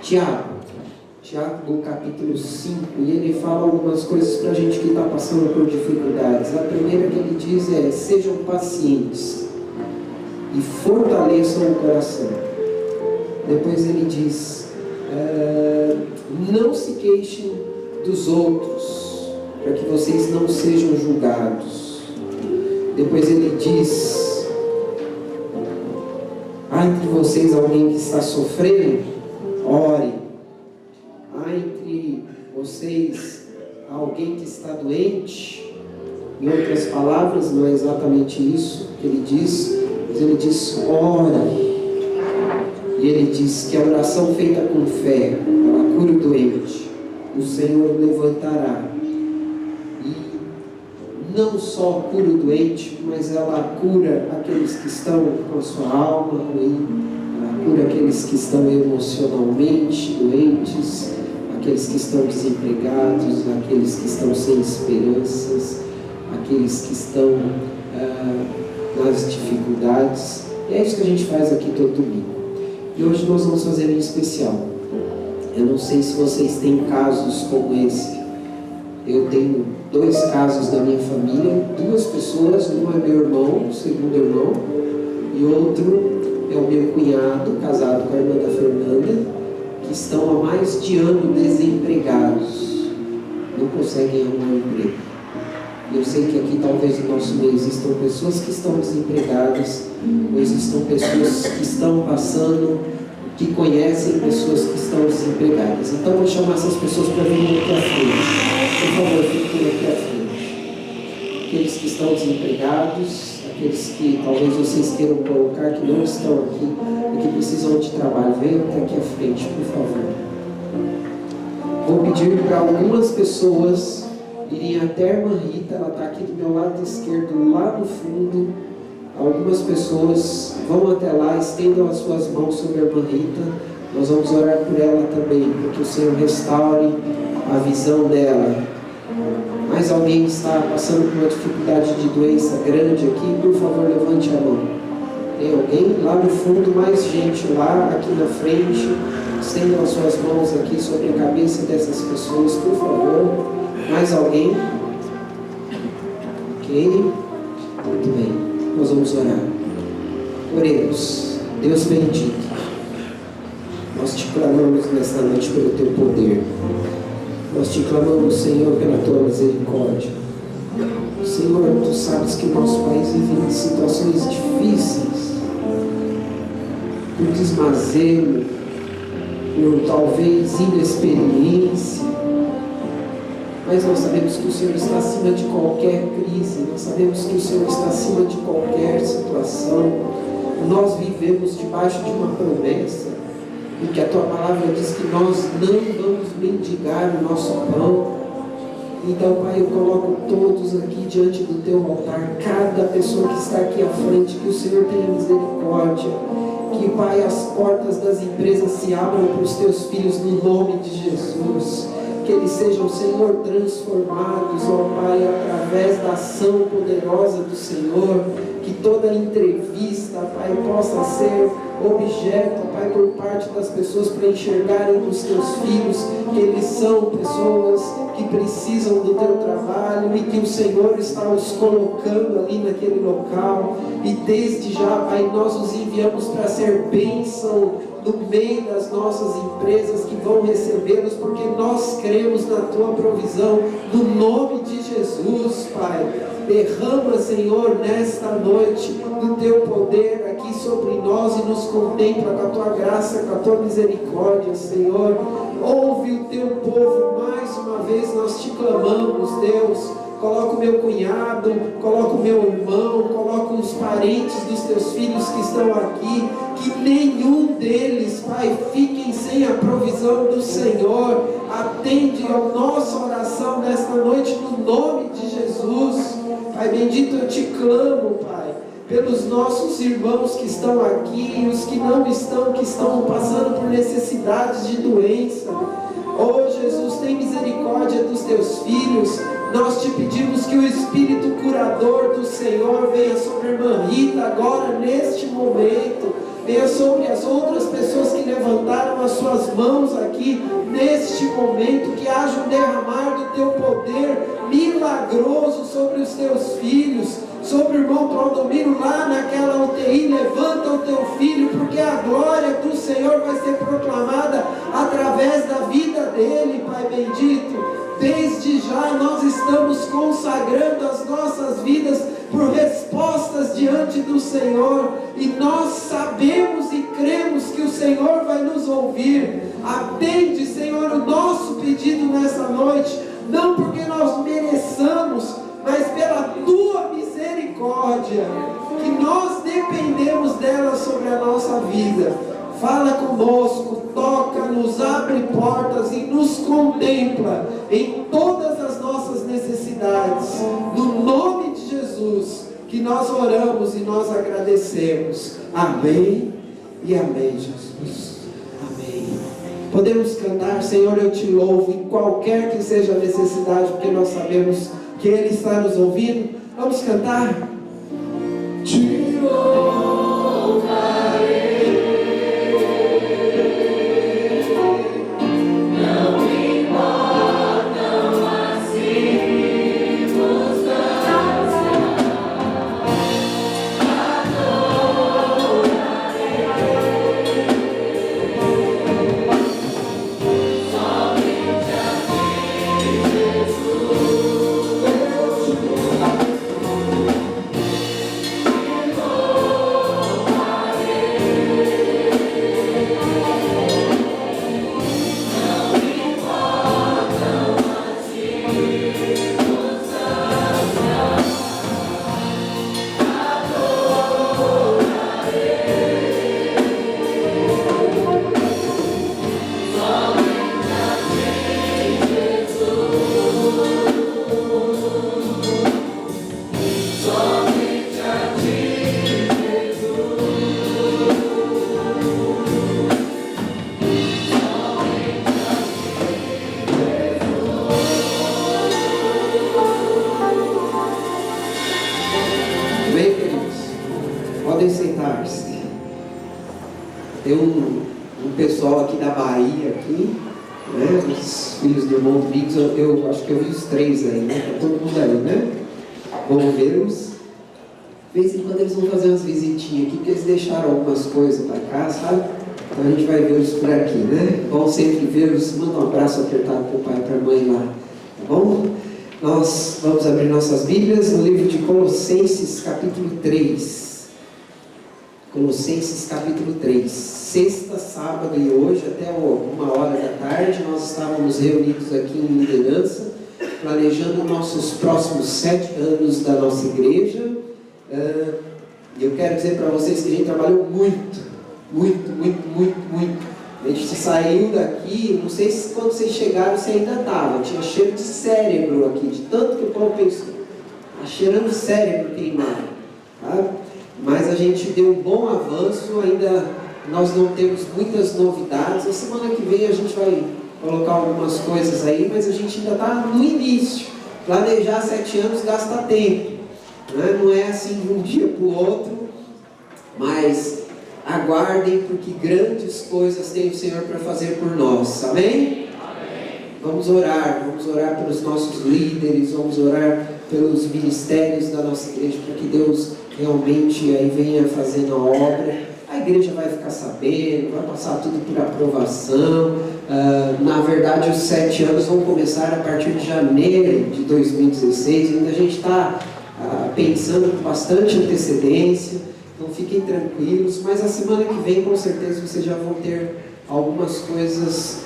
Tiago, capítulo 5, e ele fala algumas coisas para a gente que está passando por dificuldades. A primeira que ele diz é: sejam pacientes e fortaleçam o coração. Depois ele diz: não se queixem dos outros, para que vocês não sejam julgados. Depois ele diz: há entre vocês alguém que está sofrendo? Ore. Há entre vocês alguém que está doente? Em outras palavras, não é exatamente isso que ele diz, mas ele diz: ore. E ele diz que a oração feita com fé, ela cura o doente, o Senhor levantará. E não só cura o doente, mas ela cura aqueles que estão com a sua alma ruim, ela cura aqueles que estão emocionalmente doentes, aqueles que estão desempregados, aqueles que estão sem esperanças, aqueles que estão nas dificuldades. E é isso que a gente faz aqui todo domingo. E hoje nós vamos fazer em especial. Eu não sei se vocês têm casos como esse. Eu tenho 2 casos na minha família, 2 pessoas, um é meu irmão, o segundo irmão, e outro é o meu cunhado, casado com a irmã da Fernanda, que estão há mais de ano desempregados, não conseguem arrumar um emprego. Eu sei que aqui talvez no nosso meio existam pessoas que estão desempregadas, ou existam pessoas que estão passando, que conhecem pessoas que estão desempregadas. Então eu vou chamar essas pessoas para virem aqui à frente. Por favor, fiquem aqui à frente. Aqueles que estão desempregados, aqueles que talvez vocês queiram colocar, que não estão aqui e que precisam de trabalho, venham até aqui à frente, por favor. Vou pedir para algumas pessoas irem até a irmã Rita, ela está aqui do meu lado esquerdo, lá no fundo. Algumas pessoas vão até lá, estendam as suas mãos sobre a irmã Rita. Nós vamos orar por ela também, para que o Senhor restaure a visão dela. Mais alguém está passando por uma dificuldade de doença grande aqui? Por favor, levante a mão. Tem alguém? Lá no fundo, mais gente lá, aqui na frente. Estendam as suas mãos aqui sobre a cabeça dessas pessoas, por favor. Mais alguém? Ok? Muito bem. Nós vamos orar. Oremos. Deus bendito, nós te clamamos nesta noite pelo teu poder. Nós te clamamos, Senhor, pela tua misericórdia. Senhor, tu sabes que o nosso país vive em situações difíceis, por desmazelo, por talvez inexperiência, mas nós sabemos que o Senhor está acima de qualquer crise, nós sabemos que o Senhor está acima de qualquer situação. Nós vivemos debaixo de uma promessa, em que a tua palavra diz que nós não vamos mendigar o nosso pão. Então, Pai, eu coloco todos aqui diante do teu altar, cada pessoa que está aqui à frente, que o Senhor tenha misericórdia, que, Pai, as portas das empresas se abram para os teus filhos no nome de Jesus, que eles sejam, Senhor, transformados, ó Pai, através da ação poderosa do Senhor, que toda entrevista, Pai, possa ser objeto, Pai, por parte das pessoas para enxergarem nos teus filhos que eles são pessoas que precisam do teu trabalho e que o Senhor está os colocando ali naquele local, e desde já, Pai, nós os enviamos para ser bênção no meio das nossas empresas que vão recebê-los, porque nós cremos na tua provisão, no nome de Jesus, Pai. Derrama, Senhor, nesta noite o teu poder aqui sobre nós e nos contempla com a tua graça, com a tua misericórdia, Senhor. Ouve o teu povo, mais uma vez nós te clamamos, Deus. Coloca o meu cunhado, coloca o meu irmão, coloca os parentes dos teus filhos que estão aqui, que nenhum deles, Pai, fiquem sem a provisão do Senhor. Atende a nossa oração nesta noite no nome de Jesus. Pai bendito, eu te clamo, Pai, pelos nossos irmãos que estão aqui e os que não estão, que estão passando por necessidades de doença. Oh Jesus, tem misericórdia dos teus filhos. Nós te pedimos que o Espírito curador do Senhor venha sobre a irmã Rita agora, neste momento. Venha sobre as outras pessoas que levantaram as suas mãos aqui, neste momento. Que haja um derramar do teu poder milagroso sobre os teus filhos, sobre o irmão Claudomiro lá naquela UTI. Levanta o teu filho, porque a glória do Senhor vai ser proclamada através da vida dele, Pai bendito. Desde já nós estamos consagrando as nossas vidas por respostas diante do Senhor, e nós sabemos e cremos que o Senhor vai nos ouvir. Atende, Senhor, o nosso pedido nessa noite, não porque nós mereçamos, mas pela tua misericórdia, que nós dependemos dela sobre a nossa vida. Fala conosco, toca-nos, abre portas e nos contempla em todas as nossas necessidades. No nome de Jesus, que nós oramos e nós agradecemos. Amém e amém, Jesus. Amém. Podemos cantar, Senhor, eu te louvo em qualquer que seja a necessidade, porque nós sabemos que Ele está nos ouvindo. Vamos cantar? Te louvarei. um pessoal aqui da Bahia, aqui, né? Os filhos do irmão Domingos, eu acho que eu vi os 3 aí, né? Tá todo mundo aí, né? Vamos ver-os. De vez em quando eles vão fazer umas visitinhas aqui, porque eles deixaram algumas coisas para cá, sabe? Então a gente vai vê-los por aqui, né? Bom sempre vê-los. Manda um abraço apertado para o pai e para a mãe lá, tá bom? Nós vamos abrir nossas Bíblias no livro de Colossenses, capítulo 3. Colossenses, capítulo 3. Sexta, sábado e hoje, até 1h da tarde, nós estávamos reunidos aqui em liderança, planejando nossos próximos 7 anos da nossa igreja. Eu quero dizer para vocês que a gente trabalhou muito. A gente saiu daqui, não sei se quando vocês chegaram você ainda estava, tinha cheiro de cérebro aqui, de tanto que o povo pensou, cheirando cérebro queimado, tá? Mas a gente deu um bom avanço, ainda nós não temos muitas novidades. A semana que vem a gente vai colocar algumas coisas aí, mas a gente ainda está no início. Planejar 7 anos gasta tempo, né? Não é assim de um dia para o outro, mas aguardem, porque grandes coisas tem o Senhor para fazer por nós, amém? Vamos orar pelos nossos líderes, vamos orar pelos ministérios da nossa igreja, para que Deus realmente aí venha fazendo a obra. A igreja vai ficar sabendo, vai passar tudo por aprovação. Na verdade, os 7 anos vão começar a partir de janeiro de 2016, ainda a gente está pensando com bastante antecedência, então fiquem tranquilos, mas a semana que vem com certeza vocês já vão ter algumas coisas,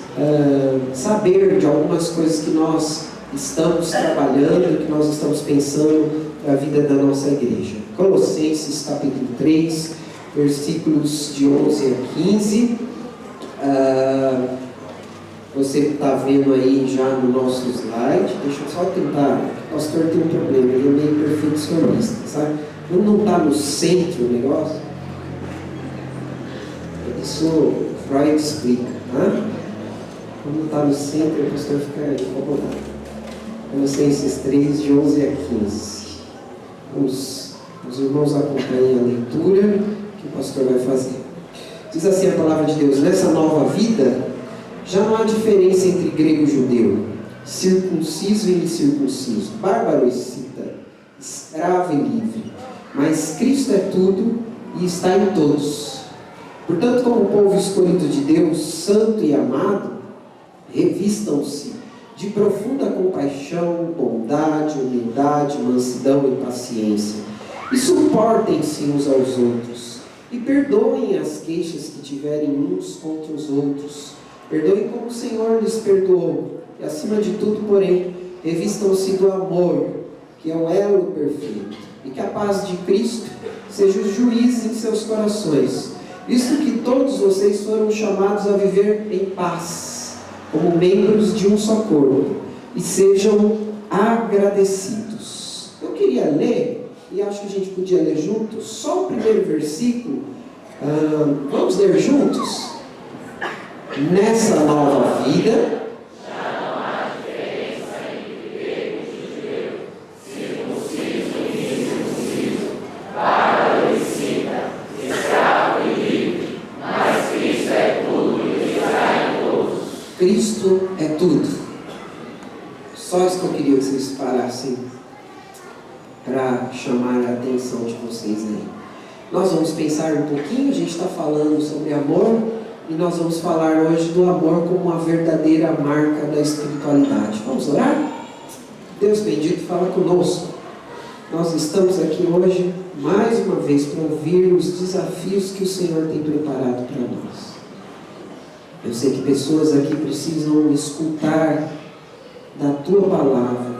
saber de algumas coisas que nós estamos trabalhando, que nós estamos pensando para a vida da nossa igreja. Colossenses capítulo 3, versículos de 11 a 15. Você está vendo aí já no nosso slide. Deixa eu só tentar. O pastor tem um problema, ele é meio perfeccionista, sabe? Quando não está no centro o negócio, isso Freud explica, tá? Quando não está no centro, o pastor fica incomodado. Colossenses 3, de 11 a 15. Os irmãos acompanhem a leitura que o pastor vai fazer. Diz assim a palavra de Deus: nessa nova vida, já não há diferença entre grego e judeu, circunciso e incircunciso, bárbaro e cita, escravo e livre, mas Cristo é tudo e está em todos. Portanto, como povo escolhido de Deus, santo e amado, revistam-se de profunda compaixão, bondade, humildade, mansidão e paciência, e suportem-se uns aos outros, e perdoem as queixas que tiverem uns contra os outros. Perdoem como o Senhor lhes perdoou, e acima de tudo, porém, revistam-se do amor, que é o elo perfeito, e que a paz de Cristo seja o juiz em seus corações, visto que todos vocês foram chamados a viver em paz, como membros de um só corpo, e sejam agradecidos. Eu queria ler, e acho que a gente podia ler juntos, só o primeiro versículo. Vamos ler juntos? Nessa nova vida, já não há diferença entre grego e judeu, circunciso e incircunciso, bárbaro e cita, escravo e livre, mas Cristo é tudo e está em todos. Cristo é tudo. Só isso que eu queria que vocês parassem para chamar a atenção de vocês aí. Nós vamos pensar um pouquinho, a gente está falando sobre amor, e nós vamos falar hoje do amor como uma verdadeira marca da espiritualidade. Vamos orar? Deus bendito, fala conosco. Nós estamos aqui hoje, mais uma vez, para ouvir os desafios que o Senhor tem preparado para nós. Eu sei que pessoas aqui precisam escutar da Tua palavra,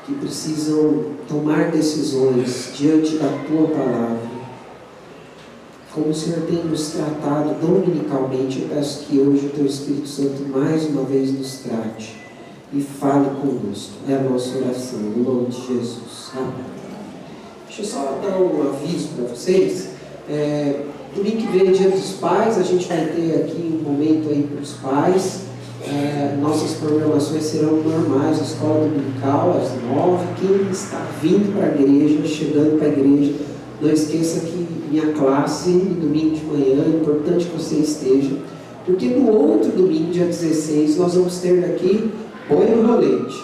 que precisam tomar decisões diante da Tua palavra. Como o Senhor tem nos tratado dominicalmente, eu peço que hoje o Teu Espírito Santo mais uma vez nos trate e fale conosco. É a nossa oração, no nome de Jesus. Amém. Deixa eu só dar um aviso para vocês. Domingo que vem é Dia dos Pais, a gente vai ter aqui um momento aí para os pais. Nossas programações serão normais, a escola dominical às 9. Quem está vindo para a igreja, chegando para a igreja, não esqueça que minha classe, no domingo de manhã, é importante que você esteja, Porque no outro domingo, dia 16, nós vamos ter aqui boi no rolete.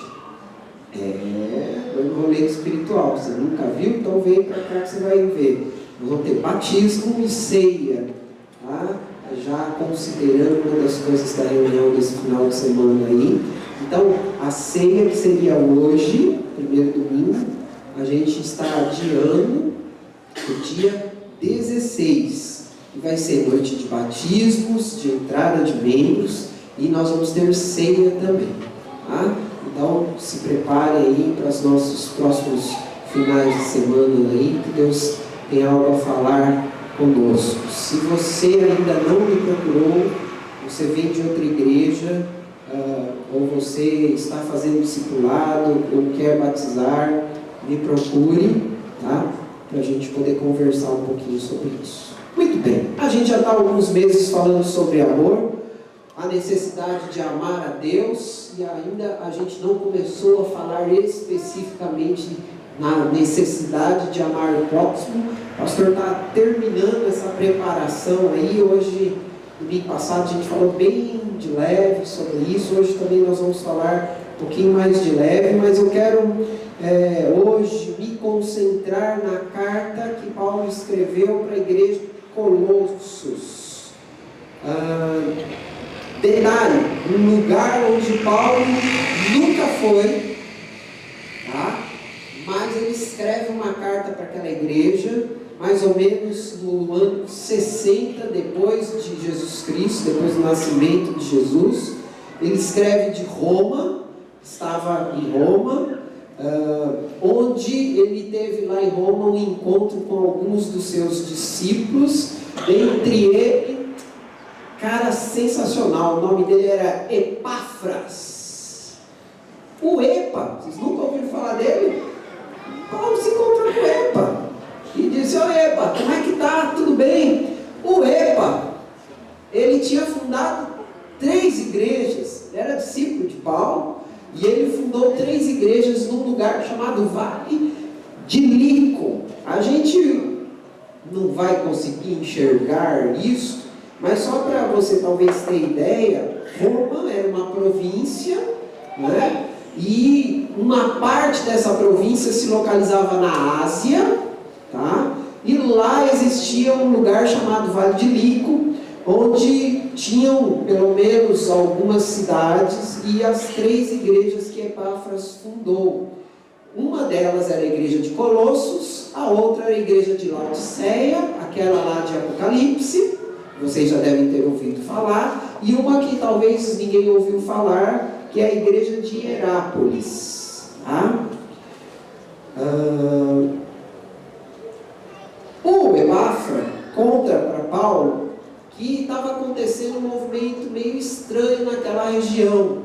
Boi no rolete espiritual. Você nunca viu? Então vem para cá que você vai ver. Nós vamos ter batismo e ceia. Tá? Já considerando uma das coisas da reunião desse final de semana aí. Então, a ceia que seria hoje, primeiro domingo, a gente está adiando o dia 16. Que vai ser noite de batismos, de entrada de membros, e nós vamos ter ceia também. Tá? Então, se prepare aí para os nossos próximos finais de semana aí, que Deus tem algo a falar conosco. Se você ainda não me procurou, você vem de outra igreja, ou você está fazendo discipulado, ou quer batizar, me procure, tá? Para a gente poder conversar um pouquinho sobre isso. Muito bem, a gente já está há alguns meses falando sobre amor, a necessidade de amar a Deus, e ainda a gente não começou a falar especificamente na necessidade de amar o próximo. O pastor está terminando essa preparação aí. Hoje, domingo passado, a gente falou bem de leve sobre isso. Hoje também nós vamos falar um pouquinho mais de leve, mas eu quero hoje me concentrar na carta que Paulo escreveu para a igreja de Colossos. Detalhe, um lugar onde Paulo nunca foi, tá? Mas ele escreve uma carta para aquela igreja, mais ou menos no ano 60 depois de Jesus Cristo, depois do nascimento de Jesus. Ele escreve de Roma, estava em Roma, onde ele teve lá em Roma um encontro com alguns dos seus discípulos, entre ele, cara sensacional, o nome dele era Epáfras. O Epa, vocês nunca ouviram falar dele? Paulo se encontrou com o Epa e disse: ó Epa, como é que tá? Tudo bem? O Epa, ele tinha fundado 3 igrejas, era discípulo de Paulo, e ele fundou 3 igrejas num lugar chamado Vale de Lico. A gente não vai conseguir enxergar isso, mas só para você talvez ter ideia, Roma era uma província, né? E uma parte dessa província se localizava na Ásia, tá? E lá existia um lugar chamado Vale de Lico, onde tinham pelo menos algumas cidades e as 3 igrejas que Epáfras fundou. Uma delas era a igreja de Colossos, a outra era a igreja de Laodiceia, aquela lá de Apocalipse, vocês já devem ter ouvido falar, e uma que talvez ninguém ouviu falar, que é a igreja de Hierápolis. Tá? O Epáfra conta para Paulo que estava acontecendo um movimento meio estranho naquela região,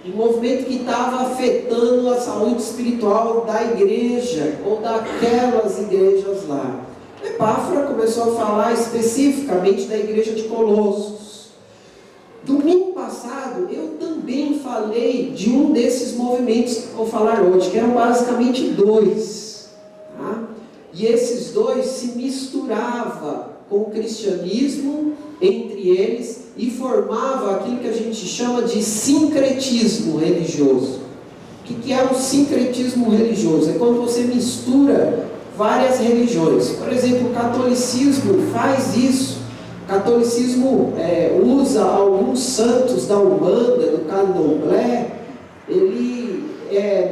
um movimento que estava afetando a saúde espiritual da igreja, ou daquelas igrejas lá. Epáfra começou a falar especificamente da igreja de Colossos. Domingo passado, eu também falei de um desses movimentos que vou falar hoje, que eram basicamente 2. Tá? E esses 2 se misturavam com o cristianismo entre eles e formava aquilo que a gente chama de sincretismo religioso. O que é o sincretismo religioso? É quando você mistura várias religiões. Por exemplo, o catolicismo faz isso. O catolicismo usa alguns santos da Umbanda, do Candomblé.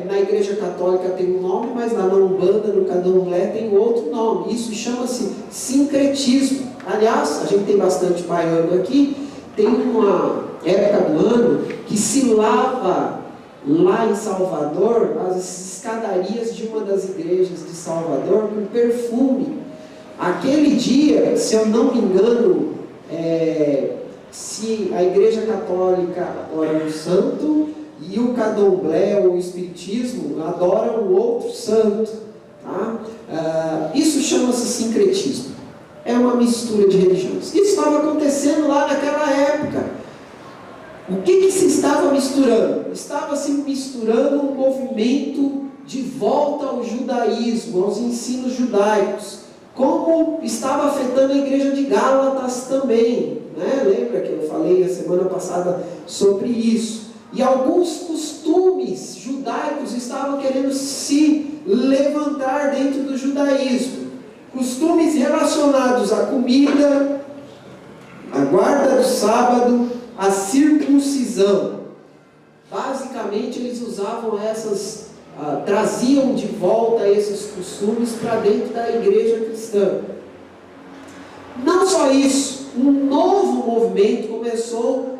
Na igreja católica tem um nome, mas lá na Umbanda, no Candomblé, tem outro nome. Isso chama-se sincretismo. Aliás, a gente tem bastante baiano aqui. Tem uma época do ano que se lava lá em Salvador as escadarias de uma das igrejas de Salvador com perfume. Aquele dia, se eu não me engano, se a igreja católica adora um santo e o candomblé ou o espiritismo adoram um outro santo, tá? Isso chama-se sincretismo. É uma mistura de religiões. Isso estava acontecendo lá naquela época. O que se estava misturando? Estava se misturando um movimento de volta ao judaísmo, aos ensinos judaicos, como estava afetando a igreja de Gálatas também, né? Lembra que eu falei essa semana passada sobre isso. E alguns costumes judaicos estavam querendo se levantar dentro do judaísmo. Costumes relacionados à comida, à guarda do sábado, à circuncisão. Basicamente eles usavam traziam de volta esses costumes para dentro da igreja cristã. Não só isso, um novo movimento começou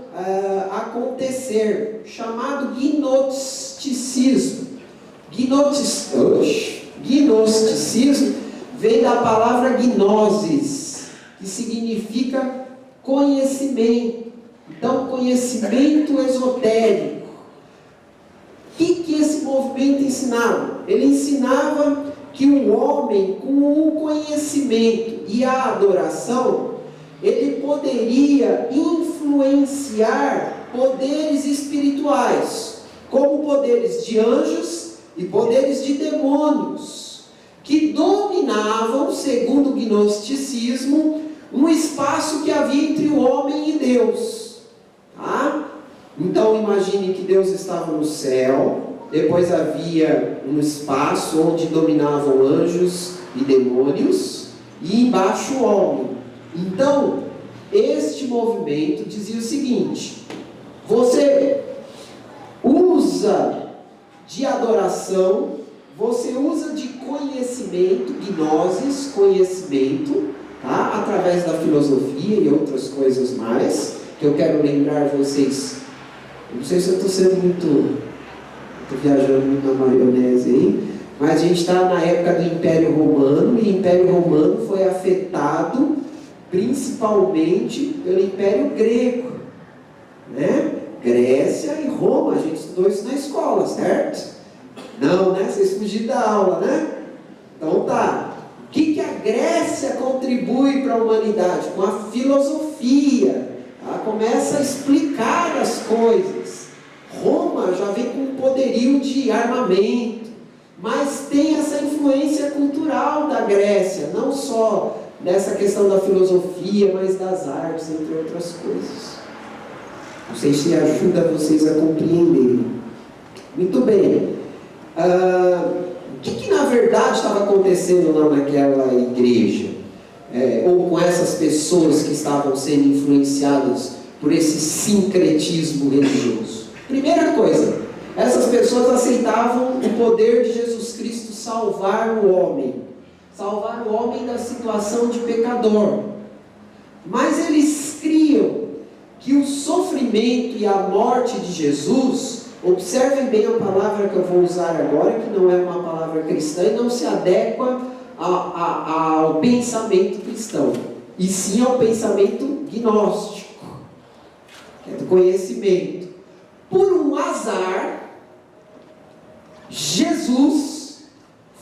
a acontecer, chamado gnosticismo. Gnosticismo vem da palavra gnosis, que significa conhecimento. Então, conhecimento esotérico. O que esse movimento ensinava? Ele ensinava que o homem, com o conhecimento e a adoração, ele poderia influenciar poderes espirituais, como poderes de anjos e poderes de demônios, que dominavam, segundo o gnosticismo, um espaço que havia entre o homem e Deus. Tá? Então imagine que Deus estava no céu, depois havia um espaço onde dominavam anjos e demônios, e embaixo o homem. Então, este movimento dizia o seguinte: você usa de adoração, você usa de conhecimento, gnosis, conhecimento, tá? Através da filosofia e outras coisas mais, que eu quero lembrar vocês. Não sei se eu estou sendo muito... Estou viajando muito na maionese aí, mas a gente está na época do Império Romano, e o Império Romano foi afetado principalmente pelo Império Grego, né? Grécia e Roma, a gente estudou isso na escola, certo? Não, né? Vocês fugiram da aula, né? Então tá. O que a Grécia contribui para a humanidade? Com a filosofia. Ela começa a explicar as coisas. Roma já vem com um poderio de armamento, mas tem essa influência cultural da Grécia, não só nessa questão da filosofia, mas das artes, entre outras coisas. Não sei se ajuda vocês a compreenderem. Muito bem. O que na verdade estava acontecendo lá naquela igreja? Ou com essas pessoas que estavam sendo influenciadas por esse sincretismo religioso? Primeira coisa, essas pessoas aceitavam o poder de Jesus Cristo salvar o homem da situação de pecador. Mas eles criam que o sofrimento e a morte de Jesus, observem bem a palavra que eu vou usar agora, que não é uma palavra cristã e não se adequa ao pensamento cristão, e sim ao pensamento gnóstico, que é do conhecimento. Por um azar, Jesus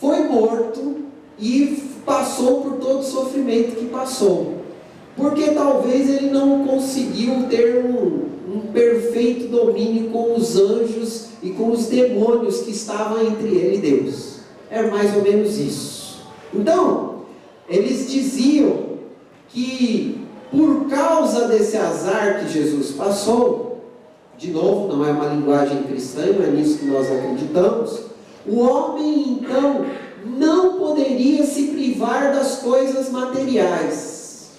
foi morto e passou por todo o sofrimento que passou, porque talvez ele não conseguiu ter um perfeito domínio com os anjos e com os demônios que estavam entre ele e Deus. É mais ou menos isso. Então, eles diziam que por causa desse azar que Jesus passou, de novo, não é uma linguagem cristã, não é nisso que nós acreditamos, o homem então não poderia se privar das coisas materiais.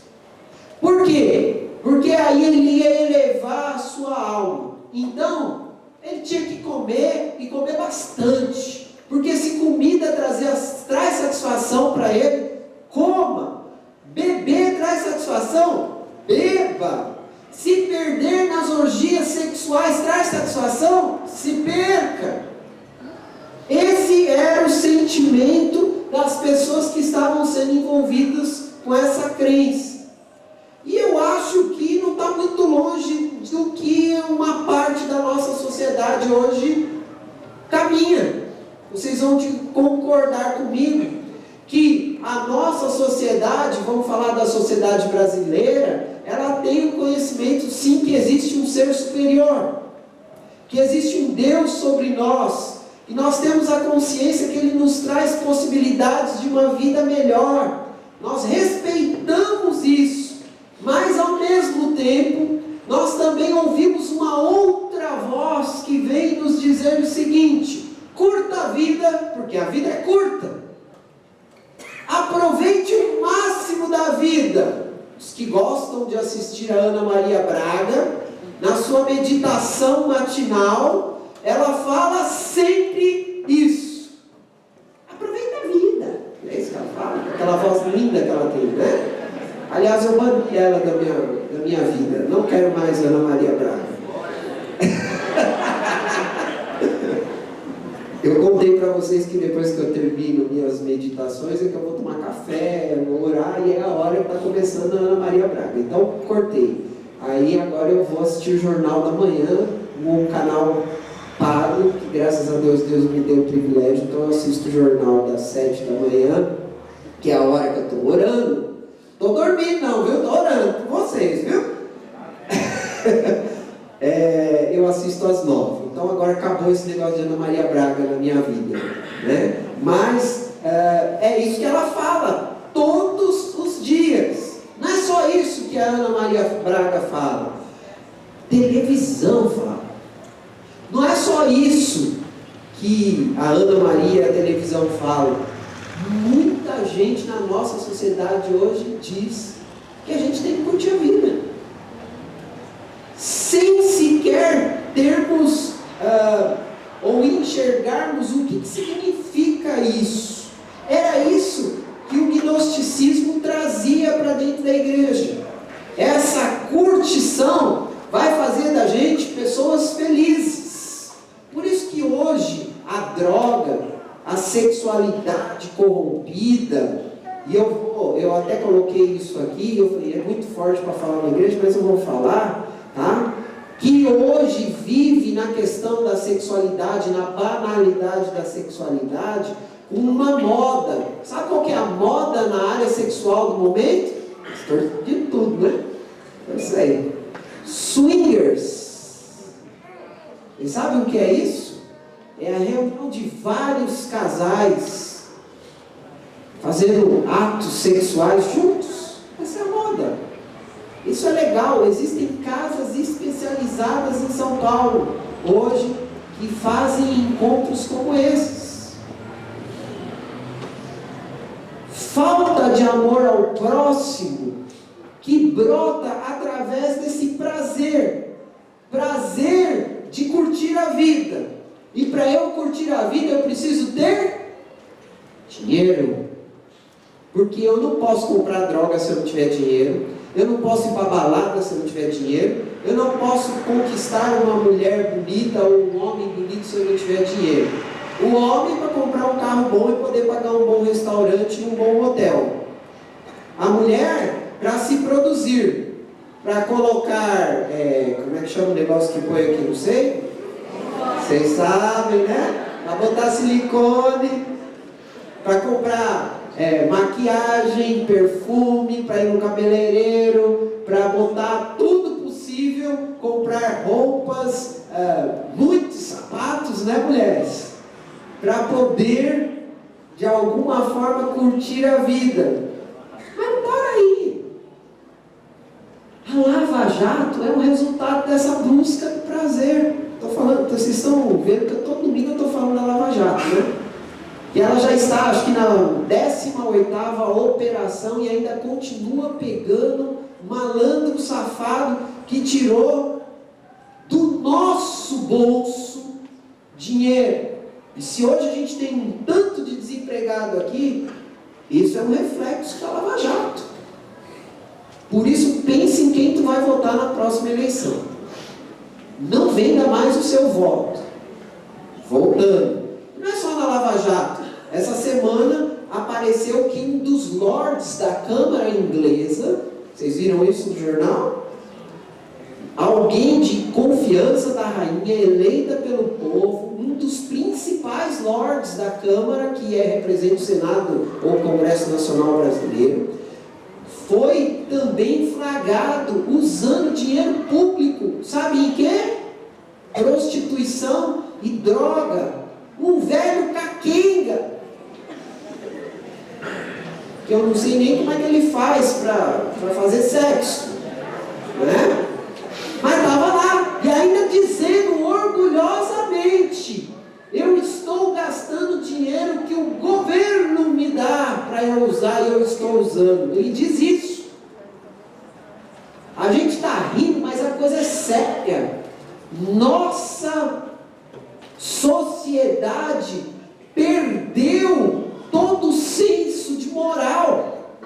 Por quê? Porque aí ele ia elevar a sua alma. Então, ele tinha que comer, e comer bastante. Porque se comida traz satisfação para ele, coma. Beber traz satisfação, beba. Se perder nas orgias sexuais traz satisfação, se perca. Esse era o sentimento das pessoas que estavam sendo envolvidas com essa crença. E eu acho que não está muito longe do que uma parte da nossa sociedade hoje caminha. Vocês vão concordar comigo que a nossa sociedade, vamos falar da sociedade brasileira, ela tem o conhecimento, sim, que existe um ser superior, que existe um Deus sobre nós, e nós temos a consciência que Ele nos traz possibilidades de uma vida melhor. Nós respeitamos isso, mas ao mesmo tempo nós também ouvimos uma outra voz que vem nos dizer o seguinte: curta a vida, porque a vida é curta. Aproveite o máximo da vida. Os que gostam de assistir a Ana Maria Braga, na sua meditação matinal, ela fala sempre isso. Aproveita a vida. É isso que ela fala, aquela voz linda que ela tem, né? Aliás, eu bani ela da minha vida. Não quero mais Ana Maria Braga. Eu contei para vocês que depois que eu termino minhas meditações é que eu vou tomar café, vou orar, e é a hora que está começando a Ana Maria Braga. Então, cortei. Aí agora eu vou assistir o Jornal da Manhã, um canal pago, que graças a Deus me deu o privilégio. Então eu assisto o jornal das 7 da manhã, que é a hora que eu estou orando. Estou dormindo não, viu? Estou orando por vocês, viu? Eu assisto às 9. Então agora acabou esse negócio de Ana Maria Braga na minha vida, né? Mas é isso que ela fala todos os dias. Não é só isso que a Ana Maria Braga fala. Televisão fala. Não é só isso que a Ana Maria e a televisão falam. Muita gente na nossa sociedade hoje diz que a gente tem que curtir a vida, sem sequer termos ou enxergarmos o que significa isso. Era isso que o gnosticismo trazia para dentro da igreja. Essa curtição vai fazer da gente pessoas felizes. Por isso que hoje a droga, a sexualidade corrompida, e eu até coloquei isso aqui, eu falei, é muito forte para falar na igreja, mas eu vou falar, tá? Que hoje vive na questão da sexualidade, na banalidade da sexualidade, uma moda. Sabe qual que é a moda na área sexual do momento? De tudo, né? É isso aí. Swingers. E sabe o que é isso? É a reunião de vários casais fazendo atos sexuais juntos. Essa é a moda. Isso é legal. Existem casas especializadas em São Paulo hoje que fazem encontros como esses. Falta de amor ao próximo que brota através desse prazer de curtir a vida. E para eu curtir a vida eu preciso ter dinheiro, porque eu não posso comprar droga se eu não tiver dinheiro, eu não posso ir para balada se eu não tiver dinheiro, eu não posso conquistar uma mulher bonita ou um homem bonito se eu não tiver dinheiro. O homem para comprar um carro bom e poder pagar um bom restaurante e um bom hotel. A mulher para se produzir, para colocar, como é que chama o negócio que põe aqui, não sei? Vocês sabem, né? Para botar silicone, para comprar maquiagem, perfume, para ir no cabeleireiro, para botar tudo possível, comprar roupas, muitos sapatos, né, mulheres? Para poder, de alguma forma, curtir a vida. Mas não para aí. A Lava Jato é um resultado dessa busca do prazer. Estou falando, vocês estão vendo que todo domingo eu estou falando da Lava Jato, né? E ela já está, acho que na 18ª operação e ainda continua pegando malandro safado que tirou do nosso bolso dinheiro. E se hoje a gente tem um tanto de desempregado aqui, isso é um reflexo da Lava Jato. Por isso, pense em quem tu vai votar na próxima eleição. Não venda mais o seu voto. Voltando. Não é só na Lava Jato. Essa semana apareceu que um dos lords da Câmara Inglesa, vocês viram isso no jornal? Alguém de confiança da rainha, eleita pelo povo, um dos principais lords da Câmara, que representa o Senado ou o Congresso Nacional Brasileiro, foi também flagrado usando dinheiro público. Sabe em quê? Prostituição e droga. Um velho caquenga. Que eu não sei nem como é que ele faz para fazer sexo. Né? usando. Ele diz isso. A gente está rindo, mas a coisa é séria. Nossa sociedade perdeu todo o senso de moral.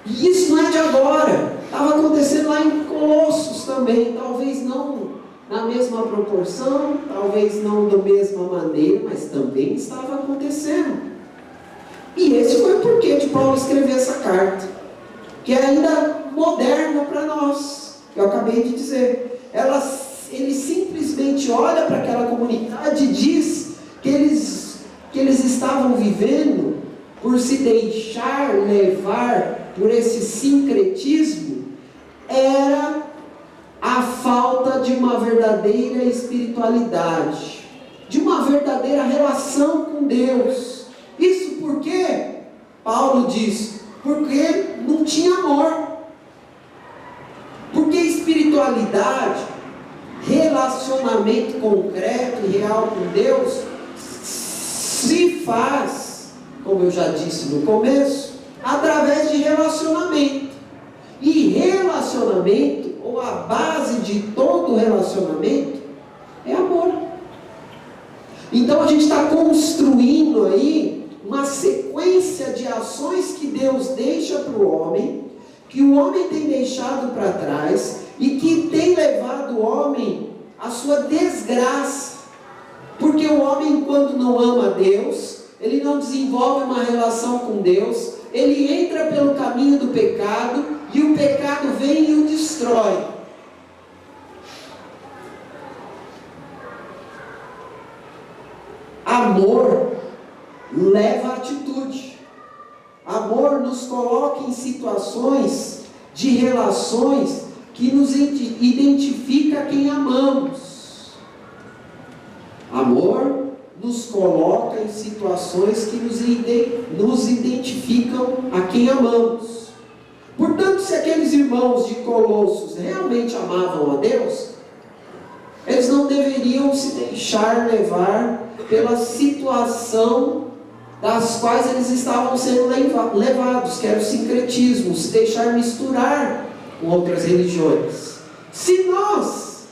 E isso não é de agora. Estava acontecendo lá em Colossos também. Talvez não na mesma proporção, talvez não da mesma maneira, mas também estava acontecendo. E esse foi o porquê de Paulo escrever essa carta, que é ainda moderna para nós, que eu acabei de dizer. Ele simplesmente olha para aquela comunidade e diz que eles estavam vivendo por se deixar levar por esse sincretismo, era a falta de uma verdadeira espiritualidade, de uma verdadeira relação com Deus. Isso porque, Paulo diz, porque não tinha amor. Porque espiritualidade, relacionamento concreto e real com Deus, se faz, como eu já disse no começo, através de relacionamento. E relacionamento, ou a base de todo relacionamento, é amor. Então a gente está construindo aí uma sequência de ações que Deus deixa para o homem, que o homem tem deixado para trás e que tem levado o homem à sua desgraça. Porque o homem, quando não ama Deus, ele não desenvolve uma relação com Deus, ele entra pelo caminho do pecado e o pecado vem e o destrói. Amor leva a atitude. Amor nos coloca em situações de relações que nos identifica quem amamos. Amor nos coloca em situações que nos identificam a quem amamos. Portanto, se aqueles irmãos de Colossos realmente amavam a Deus, eles não deveriam se deixar levar pela situação das quais eles estavam sendo levados, que era o sincretismo, se deixar misturar com outras religiões. Se nós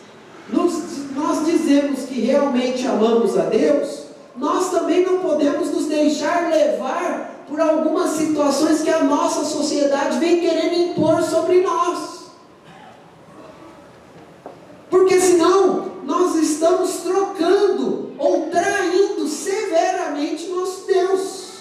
dizemos que realmente amamos a Deus, nós também não podemos nos deixar levar por algumas situações que a nossa sociedade vem querendo impor sobre nós. Porque senão nós estamos trocando ou traindo severamente nosso Deus.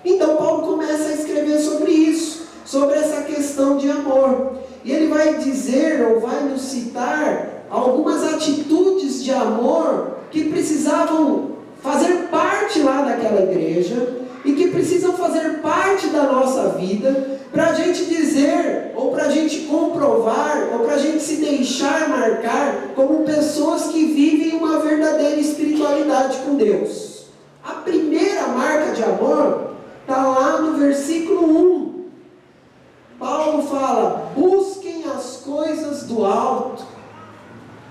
Então Paulo começa a escrever sobre isso, sobre essa questão de amor. E ele vai dizer, ou vai nos citar, algumas atitudes de amor que precisavam fazer parte lá daquela igreja e que precisam fazer parte da nossa vida, para a gente dizer, ou para a gente comprovar, ou para a gente se deixar marcar como pessoas que vivem uma verdadeira espiritualidade com Deus. A primeira marca de amor está lá no versículo 1. Paulo fala: busquem as coisas do alto.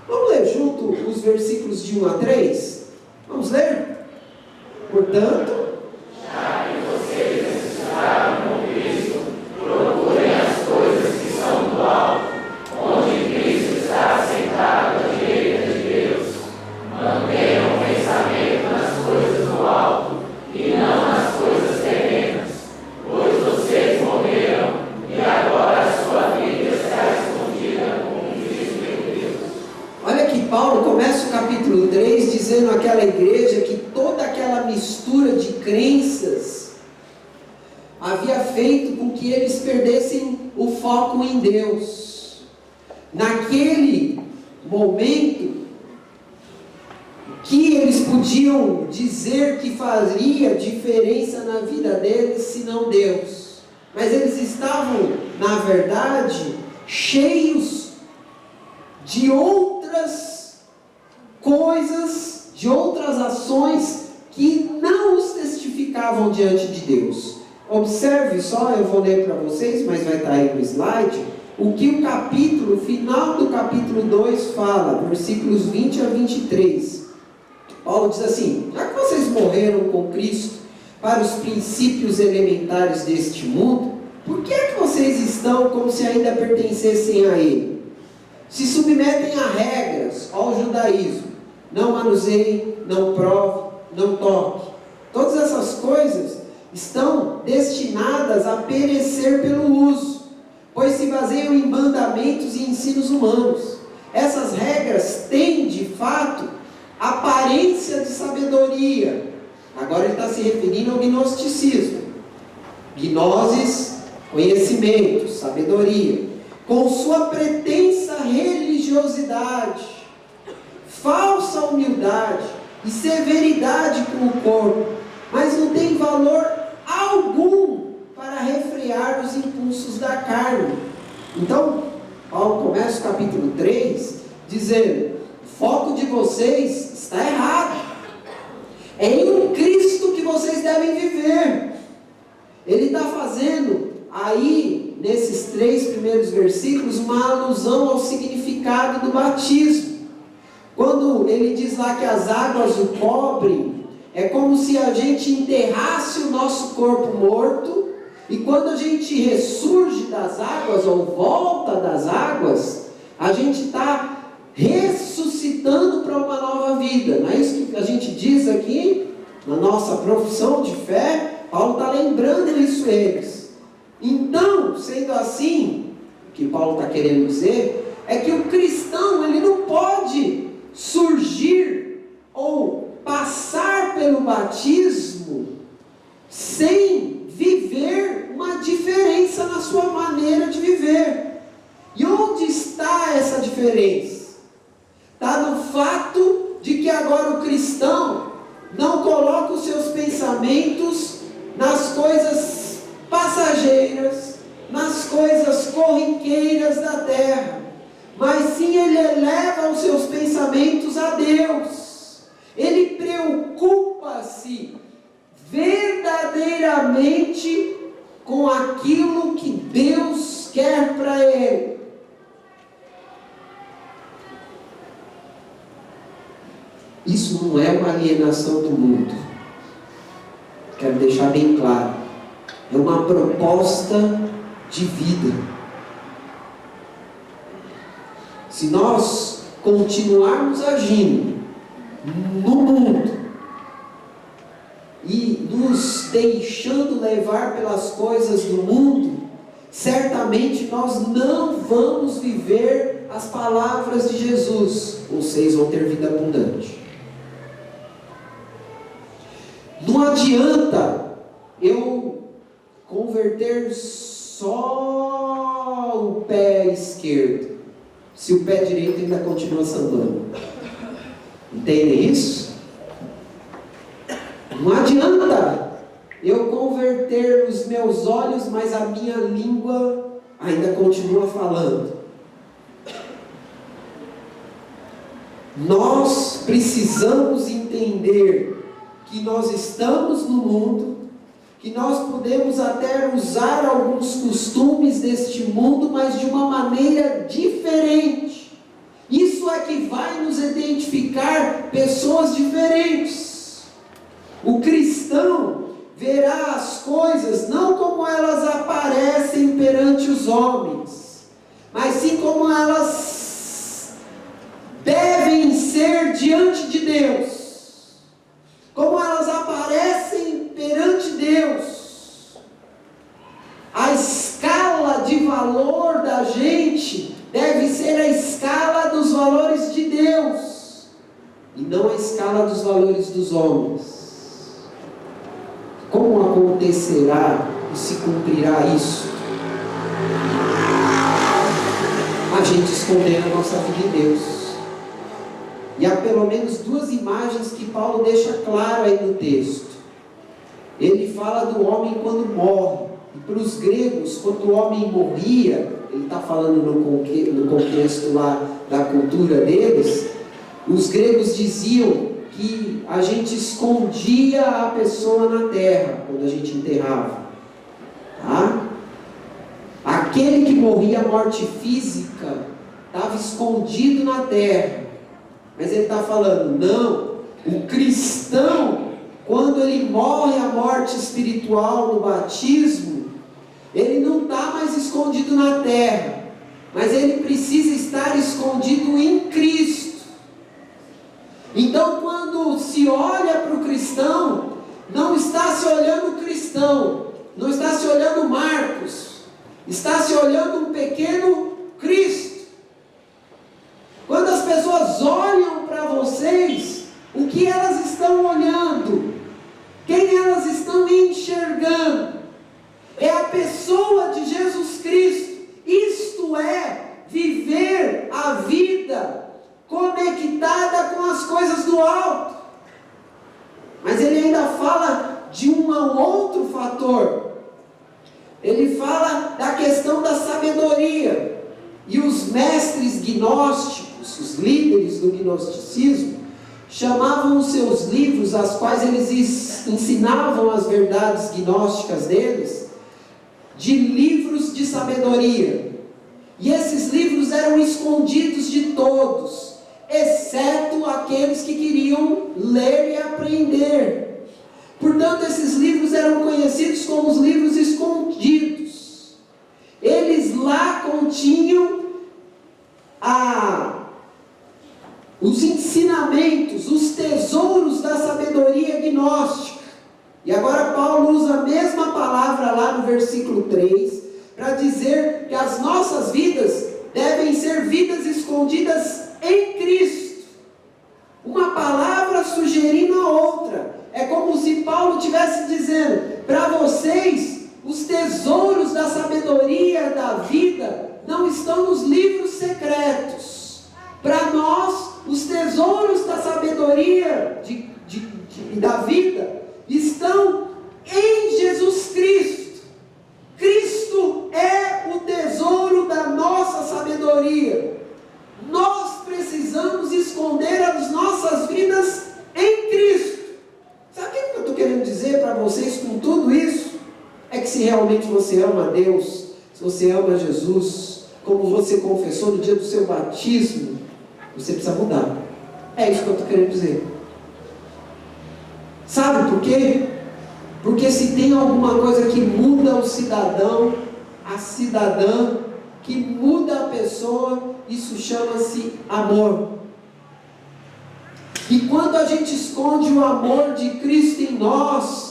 Vamos ler junto os versículos de 1 a 3? Vamos ler? Portanto, já que vocês ressuscitaram com Cristo, procurem as coisas que são do alto, onde Cristo está assentado à direita de Deus. Mantenham o pensamento nas coisas do alto e não nas coisas terrenas, pois vocês morreram e agora a sua vida está escondida com Cristo em Deus. Olha que Paulo começa o capítulo 3 dizendo àquela igreja que toda aquela mistura de crenças havia feito com que eles perdessem o foco em Deus. Naquele momento que eles podiam dizer que faria diferença na vida deles, senão Deus. Mas eles estavam, na verdade, cheios de outras coisas, de outras ações que não os testificavam diante de Deus. Observe só, eu vou ler para vocês, mas vai estar aí no slide, o que o capítulo, final do capítulo 2 fala, versículos 20 a 23. Paulo diz assim: já que vocês morreram com Cristo, para os princípios elementares deste mundo, por que é que vocês estão como se ainda pertencessem a ele? Se submetem a regras, ao judaísmo. Não manuseie, não prove, não toque. Todas essas coisas estão destinadas a perecer pelo uso, pois se baseiam em mandamentos e ensinos humanos. Essas regras têm, de fato, aparência de sabedoria. Agora ele está se referindo ao gnosticismo. Gnosis, conhecimento, sabedoria. Com sua pretensa religiosidade, falsa humildade e severidade com o corpo, mas não tem valor algum para refrear os impulsos da carne. Então, Paulo começa o capítulo 3 dizendo: o foco de vocês está errado. É em Cristo que vocês devem viver. Ele está fazendo aí, nesses 3 primeiros versículos, uma alusão ao significado do batismo. Quando ele diz lá que as águas o cobrem, é como se a gente enterrasse o nosso corpo morto, e quando a gente ressurge das águas, ou volta das águas, a gente está ressuscitando para uma nova vida. Não é isso que a gente diz aqui, na nossa profissão de fé? Paulo está lembrando isso a eles. Então, sendo assim, o que Paulo está querendo dizer é que o cristão, ele não pode surgir ou passar pelo batismo sem viver uma diferença na sua maneira de viver. E onde está essa diferença? Está no fato de que agora o cristão não coloca os seus pensamentos nas coisas passageiras, nas coisas corriqueiras da terra, mas sim ele eleva os seus pensamentos a Deus. Ele preocupa-se verdadeiramente com aquilo que Deus quer para ele. Isso não é uma alienação do mundo. Quero deixar bem claro. É uma proposta de vida. Se nós continuarmos agindo no mundo e nos deixando levar pelas coisas do mundo, certamente nós não vamos viver as palavras de Jesus. Vocês vão ter vida abundante. Não adianta eu converter só o pé esquerdo, se o pé direito ainda continua sambando. Entendem isso? Não adianta eu converter os meus olhos, mas a minha língua ainda continua falando. Nós precisamos entender que nós estamos no mundo, que nós podemos até usar alguns costumes deste mundo, mas de uma maneira diferente. Isso é que vai nos identificar pessoas diferentes. O cristão verá as coisas não como elas aparecem perante os homens, mas sim como elas devem ser diante de Deus. Como elas aparecem perante Deus. A escala de valor da gente deve ser a escala dos valores de Deus, e não a escala dos valores dos homens. Como acontecerá e se cumprirá isso? A gente escondendo a nossa vida em Deus. E há pelo menos 2 imagens que Paulo deixa claro aí no texto. Ele fala do homem quando morre. E para os gregos, quando o homem morria, ele está falando no contexto lá da cultura deles, os gregos diziam que a gente escondia a pessoa na terra, quando a gente enterrava. Tá? Aquele que morria a morte física, estava escondido na terra. Mas ele está falando, não, o cristão, quando ele morre a morte espiritual no batismo, ele não está mais escondido na terra, mas ele precisa estar escondido em Cristo. Então, quando se olha para o cristão, não está se olhando o cristão, não está se olhando Marcos, está se olhando um pequeno Cristo. Quando as pessoas olham para vocês, o que elas estão olhando? Quem elas estão enxergando? É a pessoa de Jesus Cristo. Isto é viver a vida conectada com as coisas do alto. Mas ele ainda fala de um outro fator. Ele fala da questão da sabedoria. E os mestres gnósticos, os líderes do gnosticismo, chamavam os seus livros, as quais eles ensinavam as verdades gnósticas deles, de livros de sabedoria. E esses livros eram escondidos de todos, exceto aqueles que queriam ler e aprender. Portanto, esses livros eram conhecidos como os livros escondidos. Eles lá continham os ensinamentos, os tesouros da sabedoria gnóstica. E agora Paulo usa a mesma palavra lá no versículo 3, para dizer que as nossas vidas devem ser vidas escondidas em Cristo. Uma palavra sugerindo a outra. É como se Paulo estivesse dizendo, para vocês, os tesouros da sabedoria da vida não estão nos livros secretos. Para nós, os tesouros da sabedoria da vida estão em Jesus Cristo. Cristo é o tesouro da nossa sabedoria. Nós precisamos esconder as nossas vidas em Cristo. Sabe o que eu estou querendo dizer para vocês com tudo isso? É que se realmente você ama a Deus, se você ama Jesus, como você confessou no dia do seu batismo, você precisa mudar. É isso que eu estou querendo dizer. Sabe por quê? Porque se tem alguma coisa que muda o cidadão, a cidadã, que muda a pessoa, isso chama-se amor. E quando a gente esconde o amor de Cristo em nós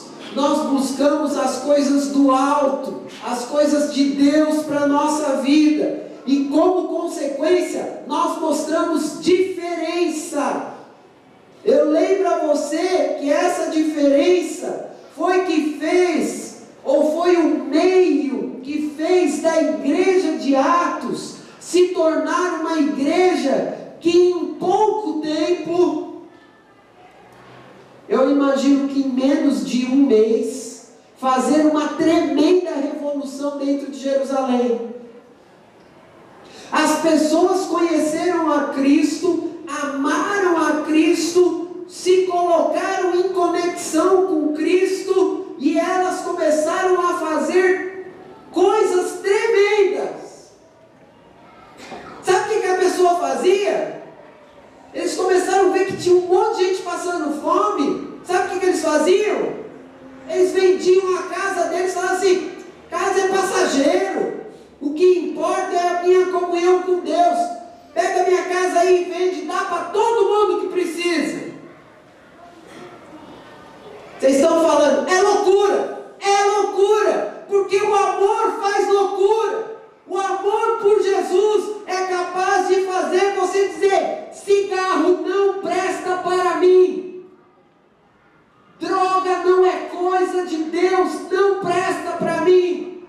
buscamos as coisas do alto, as coisas de Deus para a nossa vida. E como consequência, nós mostramos diferença. Eu lembro a você que essa diferença foi que fez, ou foi o meio que fez da igreja de Atos se tornar uma igreja que em pouco tempo, eu imagino que em menos de um mês, fazer uma tremenda revolução dentro de Jerusalém. As pessoas conheceram a Cristo, amaram a Cristo, se colocaram em conexão com Cristo e elas começaram a fazer coisas tremendas. Sabe o que a pessoa fazia? Eles começaram a ver que tinha um monte de gente passando fome. Sabe o que eles faziam? Eles vendiam a casa deles e falavam assim: casa é passageiro, o que importa é a minha comunhão com Deus. Pega a minha casa aí e vende, dá para todo mundo que precisa. Vocês estão falando, é loucura, porque o amor faz loucura. O amor por Jesus é capaz de fazer você dizer: cigarro não presta para mim, droga não é coisa de Deus, não presta para mim.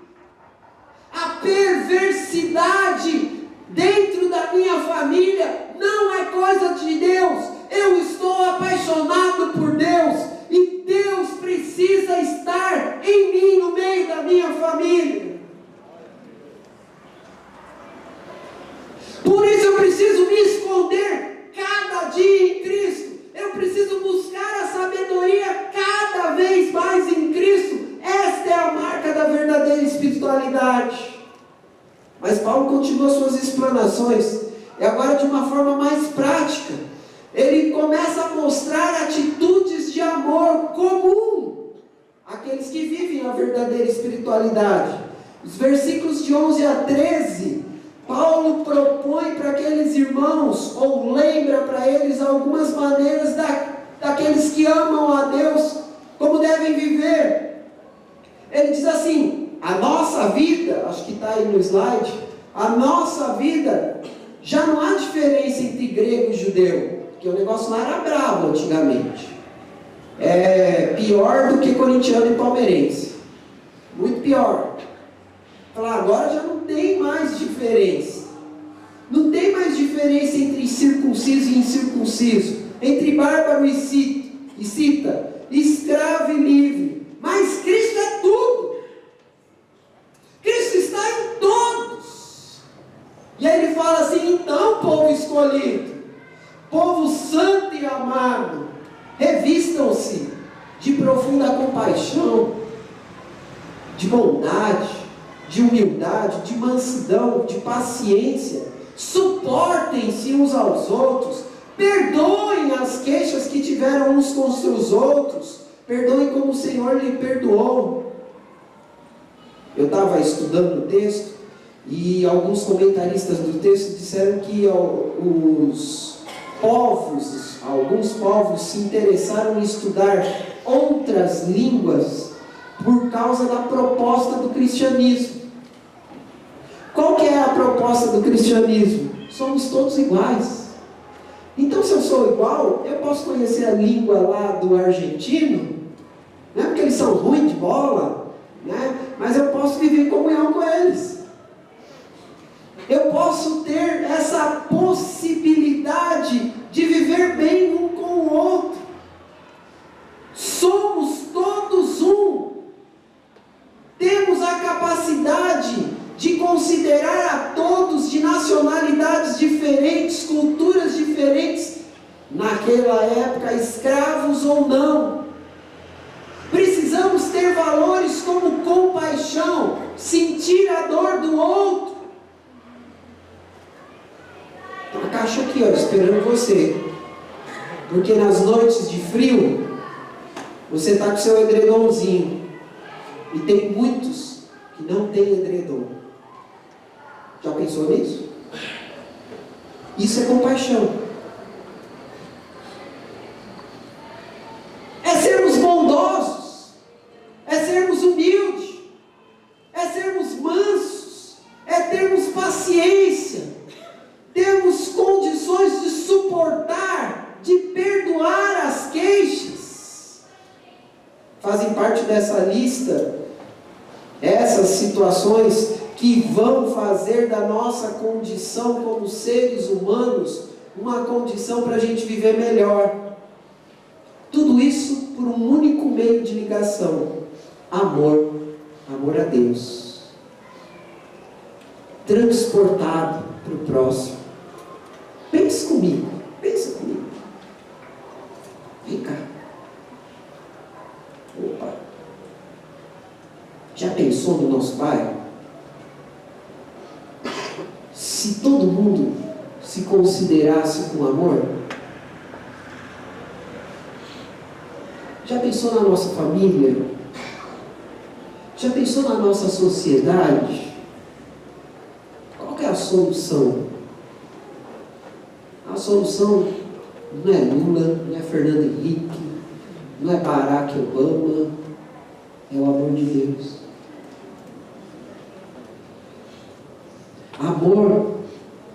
A perversidade dentro da minha família não é coisa de Deus. Eu estou apaixonado por Deus e Deus precisa estar em mim, no meio da minha família. Por isso eu preciso me esconder cada dia em Cristo. Eu preciso buscar a sabedoria cada vez mais em Cristo. Esta é a marca da verdadeira espiritualidade. Mas Paulo continua suas explanações, e agora de uma forma mais prática. Ele começa a mostrar atitudes atitudes de amor comum àqueles que vivem a verdadeira espiritualidade. Os versículos de 11 a 13, Paulo propõe para aqueles irmãos, ou lembra para eles algumas maneiras daqueles que amam a Deus, como devem viver. Ele diz assim: a nossa vida, acho que está aí no slide, a nossa vida, já não há diferença entre grego e judeu, porque o negócio lá era bravo antigamente. É pior do que corintiano e palmeirense, muito pior. Falar, agora já não tem mais diferença. Não tem mais diferença entre circunciso e incircunciso, entre bárbaro e cita, escravo e livre. Mas Cristo é tudo. Cristo está em todos. E aí ele fala assim: então, povo escolhido, povo santo e amado, revistam-se de profunda compaixão, de bondade, de humildade, de mansidão, de paciência. Suportem-se uns aos outros, perdoem as queixas que tiveram uns contra os outros, perdoem como o Senhor lhe perdoou. Eu estava estudando o texto e alguns comentaristas do texto disseram que alguns povos se interessaram em estudar outras línguas por causa da proposta do cristianismo. Qual que é a proposta do cristianismo? Somos todos iguais. Então, se eu sou igual, eu posso conhecer a língua lá do argentino, não é porque eles são ruins de bola, né? Mas eu posso viver em comunhão com eles. Eu posso ter essa possibilidade de viver bem um com o outro. Somos todos um. Temos a capacidade de considerar a todos de nacionalidades diferentes, culturas diferentes, naquela época, escravos ou não. Precisamos ter valores como compaixão, sentir a dor do outro. Tem uma caixa aqui, ó, esperando você. Porque nas noites de frio, você está com seu edredomzinho. E tem muitos que não têm edredom. Já pensou nisso? Isso é compaixão. É sermos bondosos. É sermos humildes. É sermos mansos. É termos paciência. Temos condições de suportar, de perdoar as queixas. Fazem parte dessa lista essas situações que vão fazer da nossa condição como seres humanos uma condição para a gente viver melhor. Tudo isso por um único meio de ligação: amor. Amor a Deus. Transportado para o próximo. Pense comigo. Pensa comigo. Vem cá. Opa. Já pensou no nosso bairro? Se todo mundo se considerasse com amor? Já pensou na nossa família? Já pensou na nossa sociedade? Qual que é a solução? A solução não é Lula, não é Fernando Henrique, não é Barack Obama, é o amor de Deus. Amor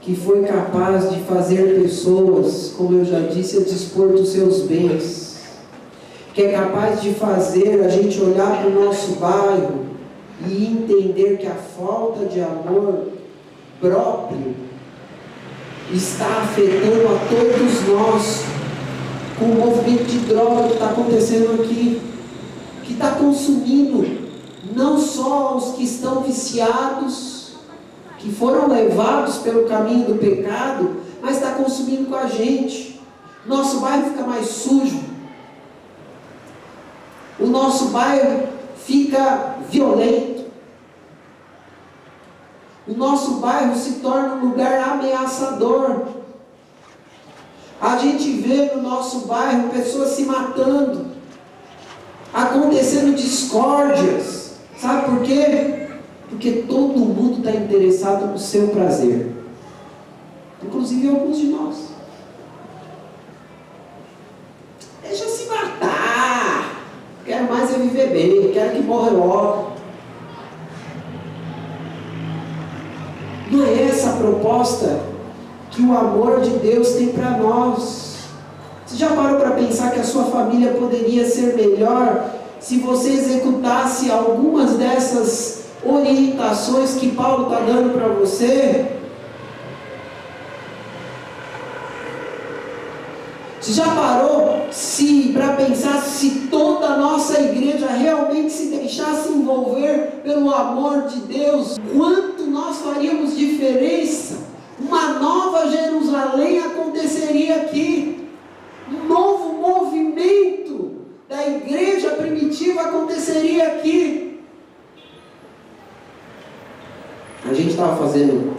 que foi capaz de fazer pessoas, como eu já disse, a dispor dos seus bens, que é capaz de fazer a gente olhar para o nosso bairro e entender que a falta de amor próprio está afetando a todos nós, com o movimento de droga que está acontecendo aqui, que está consumindo não só os que estão viciados, que foram levados pelo caminho do pecado, mas está consumindo com a gente. Nosso bairro fica mais sujo, o nosso bairro fica violento, o nosso bairro se torna um lugar ameaçador. A gente vê no nosso bairro pessoas se matando, acontecendo discórdias. Sabe por quê? Porque todo mundo está interessado no seu prazer, inclusive alguns de nós. Deixa se matar, quero mais é viver bem, quero que morra logo. Não é essa a proposta que o amor de Deus tem para nós. Você já parou para pensar que a sua família poderia ser melhor se você executasse algumas dessas orientações que Paulo está dando para você? Você já parou para pensar se toda a nossa igreja realmente se deixasse envolver pelo amor de Deus, quanto nós faríamos diferença? Uma nova Jerusalém aconteceria aqui, um novo movimento da igreja primitiva aconteceria aqui. A gente estava fazendo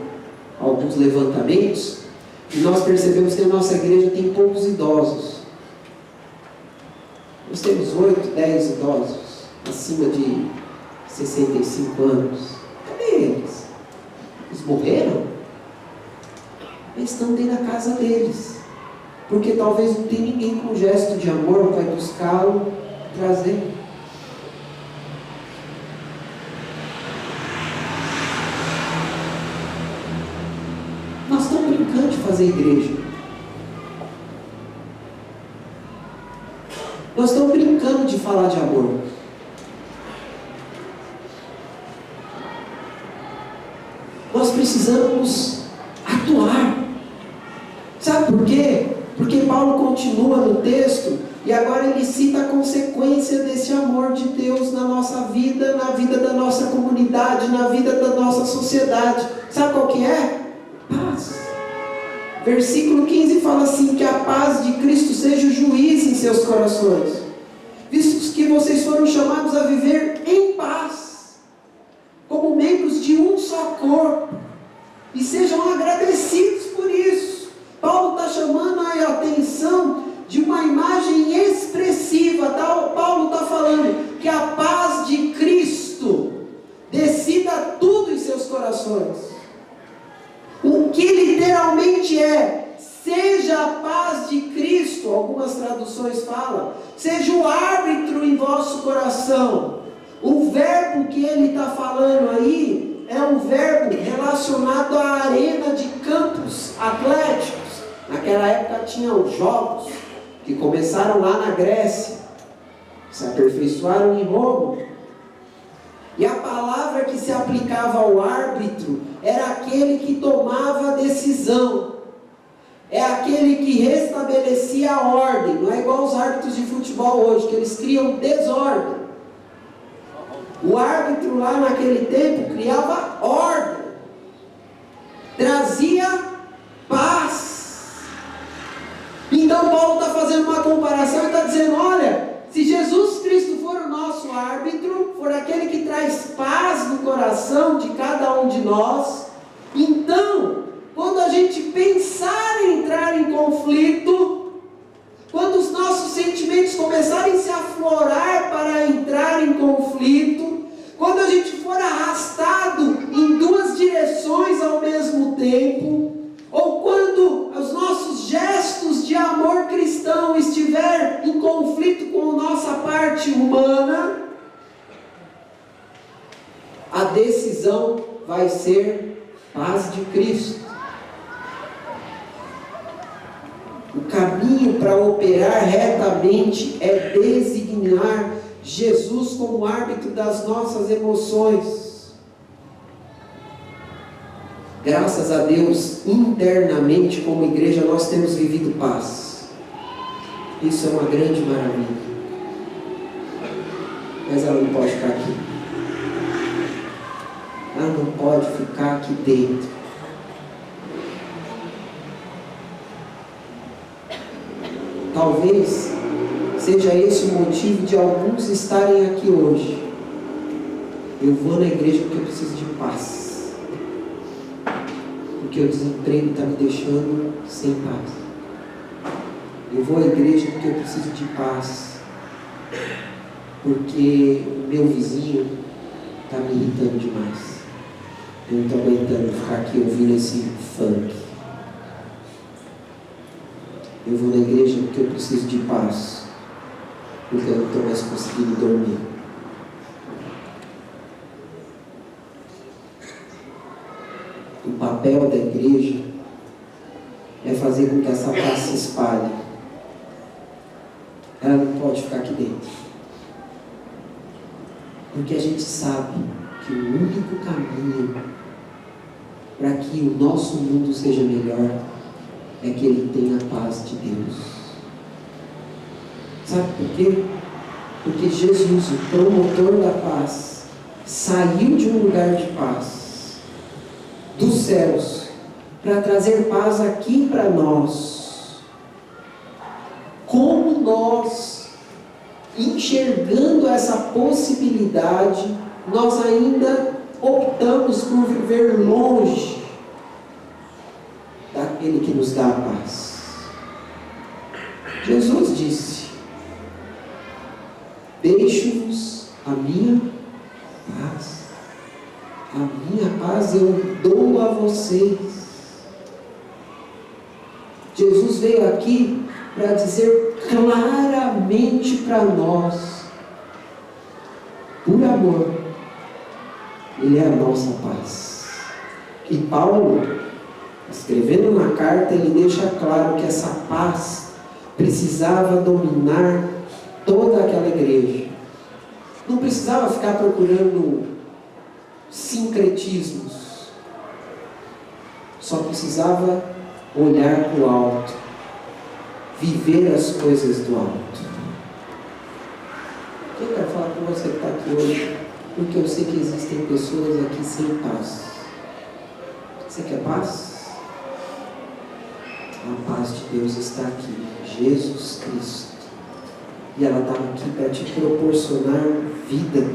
alguns levantamentos e nós percebemos que a nossa igreja tem poucos idosos. Nós temos 8, 10 idosos acima de 65 anos. Cadê eles? Eles morreram? Eles estão dentro da casa deles, porque talvez não tenha ninguém com gesto de amor para buscá-lo, trazer. Nós estamos brincando de fazer igreja. Nós estamos brincando de falar de amor. Nós precisamos atuar. Sabe por quê? Porque Paulo continua no texto e agora ele cita a consequência desse amor de Deus na nossa vida, na vida da nossa comunidade, na vida da nossa sociedade. Sabe qual que é? Paz. Versículo 15 fala assim: que a paz de Cristo seja o juiz em seus corações, visto que vocês foram chamados a viver em paz, como membros de um só corpo, e sejam agradecidos por isso. Paulo está chamando a atenção de uma imagem expressiva. Paulo está falando que a paz de Cristo decida tudo em seus corações. O que literalmente é: seja a paz de Cristo, algumas traduções falam, seja o árbitro em vosso coração. O verbo que ele está falando aí é um verbo relacionado à arena de campos atléticos. Naquela época tinham jogos que começaram lá na Grécia, se aperfeiçoaram em Roma. E a palavra que se aplicava ao árbitro era aquele que tomava a decisão, é aquele que restabelecia a ordem. Não é igual os árbitros de futebol hoje, que eles criam desordem. O árbitro lá naquele tempo criava ordem, trazia paz. Então Paulo está fazendo uma comparação e está dizendo: olha, se Jesus Cristo for o nosso árbitro, for aquele que traz paz no coração de cada um de nós, então, quando a gente pensar em entrar em conflito, quando os nossos sentimentos começarem a se aflorar para entrar em conflito, quando a gente for arrastado em duas direções ao mesmo tempo, ou quando os nossos gestos de amor cristão estiver em conflito com a nossa parte humana, a decisão vai ser paz de Cristo. O caminho para operar retamente é designar Jesus como árbitro das nossas emoções. Graças a Deus, internamente, como igreja, nós temos vivido paz. Isso é uma grande maravilha. Mas ela não pode ficar aqui. Ela não pode ficar aqui dentro. Talvez seja esse o motivo de alguns estarem aqui hoje. Eu vou na igreja porque eu preciso de paz. Porque o desemprego está me deixando sem paz. Eu vou à igreja porque eu preciso de paz. Porque o meu vizinho está me irritando demais. Eu não estou aguentando ficar aqui ouvindo esse funk. Eu vou na igreja porque eu preciso de paz. Porque eu não estou mais conseguindo dormir. O papel da igreja é fazer com que essa paz se espalhe. Ela não pode ficar aqui dentro. Porque a gente sabe que o único caminho para que o nosso mundo seja melhor é que ele tenha a paz de Deus. Sabe por quê? Porque Jesus, o promotor da paz, saiu de um lugar de paz, dos céus, para trazer paz aqui para nós. Como nós, enxergando essa possibilidade, nós ainda optamos por viver longe daquele que nos dá a paz. Jesus disse: deixo-vos a minha paz. A minha paz eu dou a vocês. Jesus veio aqui para dizer claramente para nós, por amor, Ele é a nossa paz. E Paulo, escrevendo na carta, ele deixa claro que essa paz precisava dominar toda aquela igreja. Não precisava ficar procurando sincretismos. Só precisava olhar para o alto, viver as coisas do alto. Eu quero falar com você que está aqui hoje, porque eu sei que existem pessoas aqui sem paz. Você quer paz? A paz de Deus está aqui, Jesus Cristo. E ela está aqui para te proporcionar vida.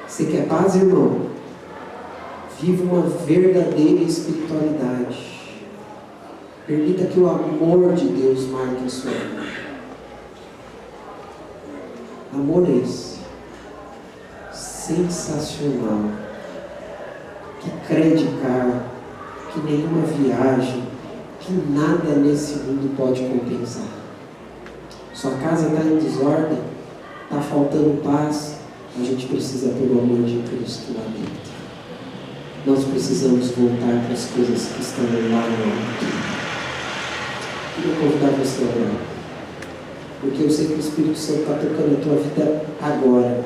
Você quer paz, irmão? Viva uma verdadeira espiritualidade. Permita que o amor de Deus marque a sua vida. Amor esse, sensacional, que credicar, que nenhuma viagem, que nada nesse mundo pode compensar. Sua casa está em desordem, está faltando paz, a gente precisa pelo amor de Cristo lá dentro. Nós precisamos voltar para as coisas que estão lá no alto. Queria convidar você a orar, porque eu sei que o Espírito Santo está tocando a tua vida agora.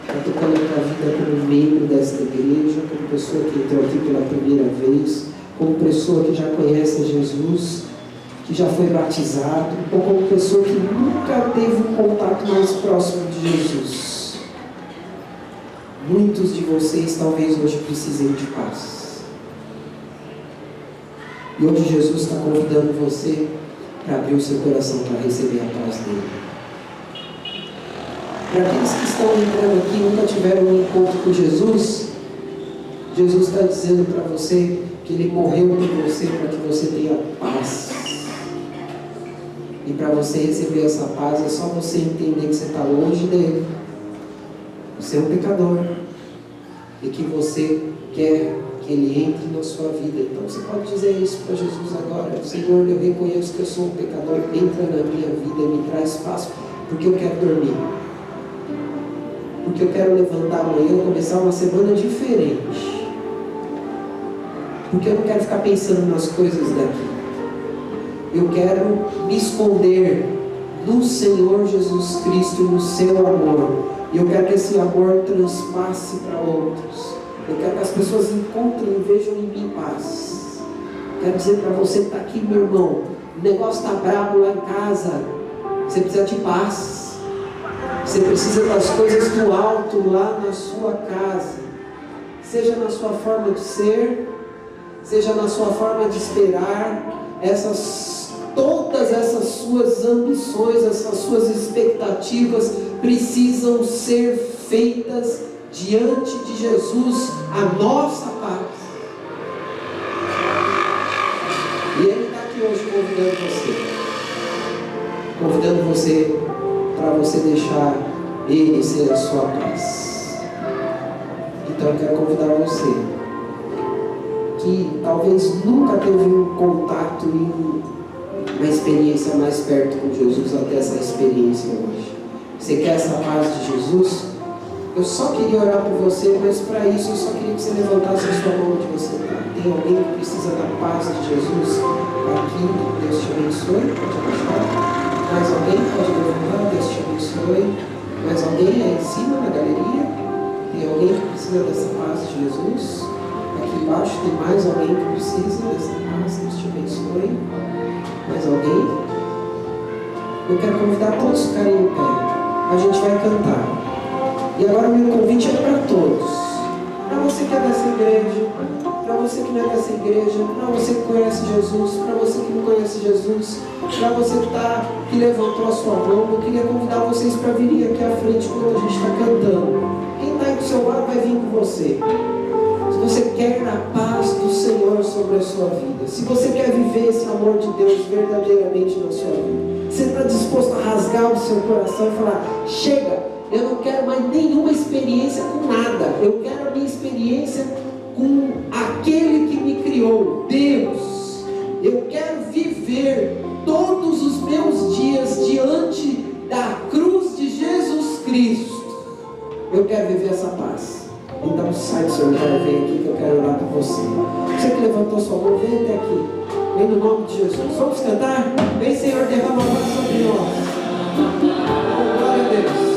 Está tocando a tua vida como membro desta igreja, como pessoa que entrou aqui pela primeira vez, como pessoa que já conhece Jesus, que já foi batizado, ou como pessoa que nunca teve um contato mais próximo de Jesus. Muitos de vocês talvez hoje precisem de paz. E hoje Jesus está convidando você para abrir o seu coração para receber a paz dele. Para aqueles que estão entrando aqui e nunca tiveram um encontro com Jesus, Jesus está dizendo para você que Ele morreu por você para que você tenha paz. E para você receber essa paz é só você entender que você está longe dele. Você é um pecador. E que você quer que Ele entre na sua vida. Então você pode dizer isso para Jesus agora: Senhor, eu reconheço que eu sou um pecador, entra na minha vida e me traz paz, porque eu quero dormir. Porque eu quero levantar amanhã e começar uma semana diferente. Porque eu não quero ficar pensando nas coisas daqui. Eu quero me esconder no Senhor Jesus Cristo e no seu amor. E eu quero que esse amor transpasse para outros. Eu quero que as pessoas encontrem e vejam em mim paz. Quero dizer para você que está aqui, meu irmão, o negócio está brabo lá em casa. Você precisa de paz. Você precisa das coisas do alto lá na sua casa. Seja na sua forma de ser, seja na sua forma de esperar. Todas essas suas ambições, essas suas expectativas precisam ser feitas diante de Jesus, a nossa paz. E Ele está aqui hoje convidando você para você deixar Ele ser a sua paz. Então eu quero convidar você que talvez nunca teve um contato e uma experiência mais perto com Jesus até essa experiência hoje. Você quer essa paz de Jesus? Eu só queria orar por você, mas para isso eu só queria que você levantasse a sua mão onde você está. Tem alguém que precisa da paz de Jesus aqui? Deus te abençoe. Pode abaixar. Mais alguém? Pode levantar. Deus te abençoe. Mais alguém aí em cima na galeria? Tem alguém que precisa dessa paz de Jesus? Aqui embaixo tem mais alguém que precisa dessa paz. Deus te abençoe. Mais alguém? Eu quero convidar todos a ficarem em pé. A gente vai cantar. E agora o meu convite é para todos. Para você que é dessa igreja, para você que não é dessa igreja, para você que conhece Jesus, para você que não conhece Jesus, para você que levantou a sua mão, eu queria convidar vocês para virem aqui à frente quando a gente está cantando. Quem está aí do seu lado vai vir com você. Se você quer a paz do Senhor sobre a sua vida, se você quer viver esse amor de Deus verdadeiramente na sua vida, você está disposto a rasgar o seu coração e falar: chega! Eu não quero mais nenhuma experiência com nada. Eu quero a minha experiência com aquele que me criou, Deus. Eu quero viver todos os meus dias diante da cruz de Jesus Cristo. Eu quero viver essa paz. Então sai do seu lugar, vem aqui que eu quero orar por você. Você que levantou sua mão, vem até aqui. Vem no nome de Jesus. Vamos cantar? Vem, Senhor, derrama a paz sobre nós. Glória a Deus.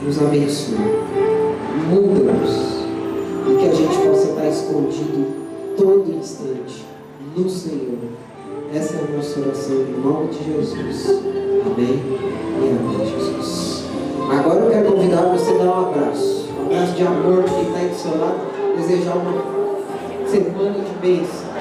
Nos abençoe, muda-nos e que a gente possa estar escondido todo instante no Senhor. Essa é a nossa oração em nome de Jesus. Amém e amém, Jesus. Agora eu quero convidar você a dar um abraço de amor de quem está aí do seu lado, desejar uma semana de bênção.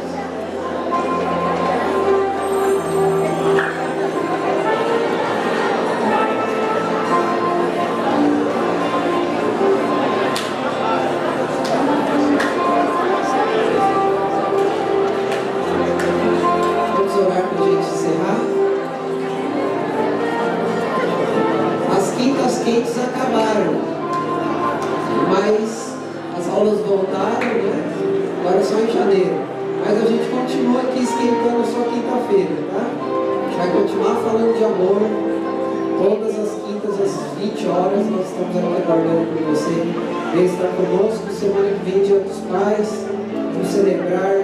Todas as quintas, às 20 horas, nós estamos aqui aguardando por você. Venha estar conosco. Semana que vem, Dia dos Pais. Vamos celebrar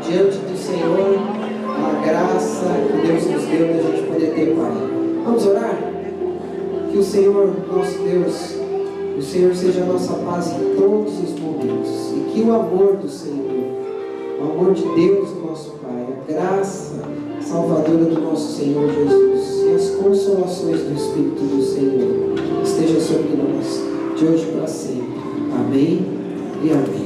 diante do Senhor a graça que Deus nos deu de a gente poder ter Pai. Vamos orar? Que o Senhor, nosso Deus, o Senhor seja a nossa paz em todos os momentos. E que o amor do Senhor, o amor de Deus, nosso Pai, a graça salvadora do nosso Senhor Jesus e as consolações do Espírito do Senhor esteja sobre nós, de hoje para sempre. Amém e amém.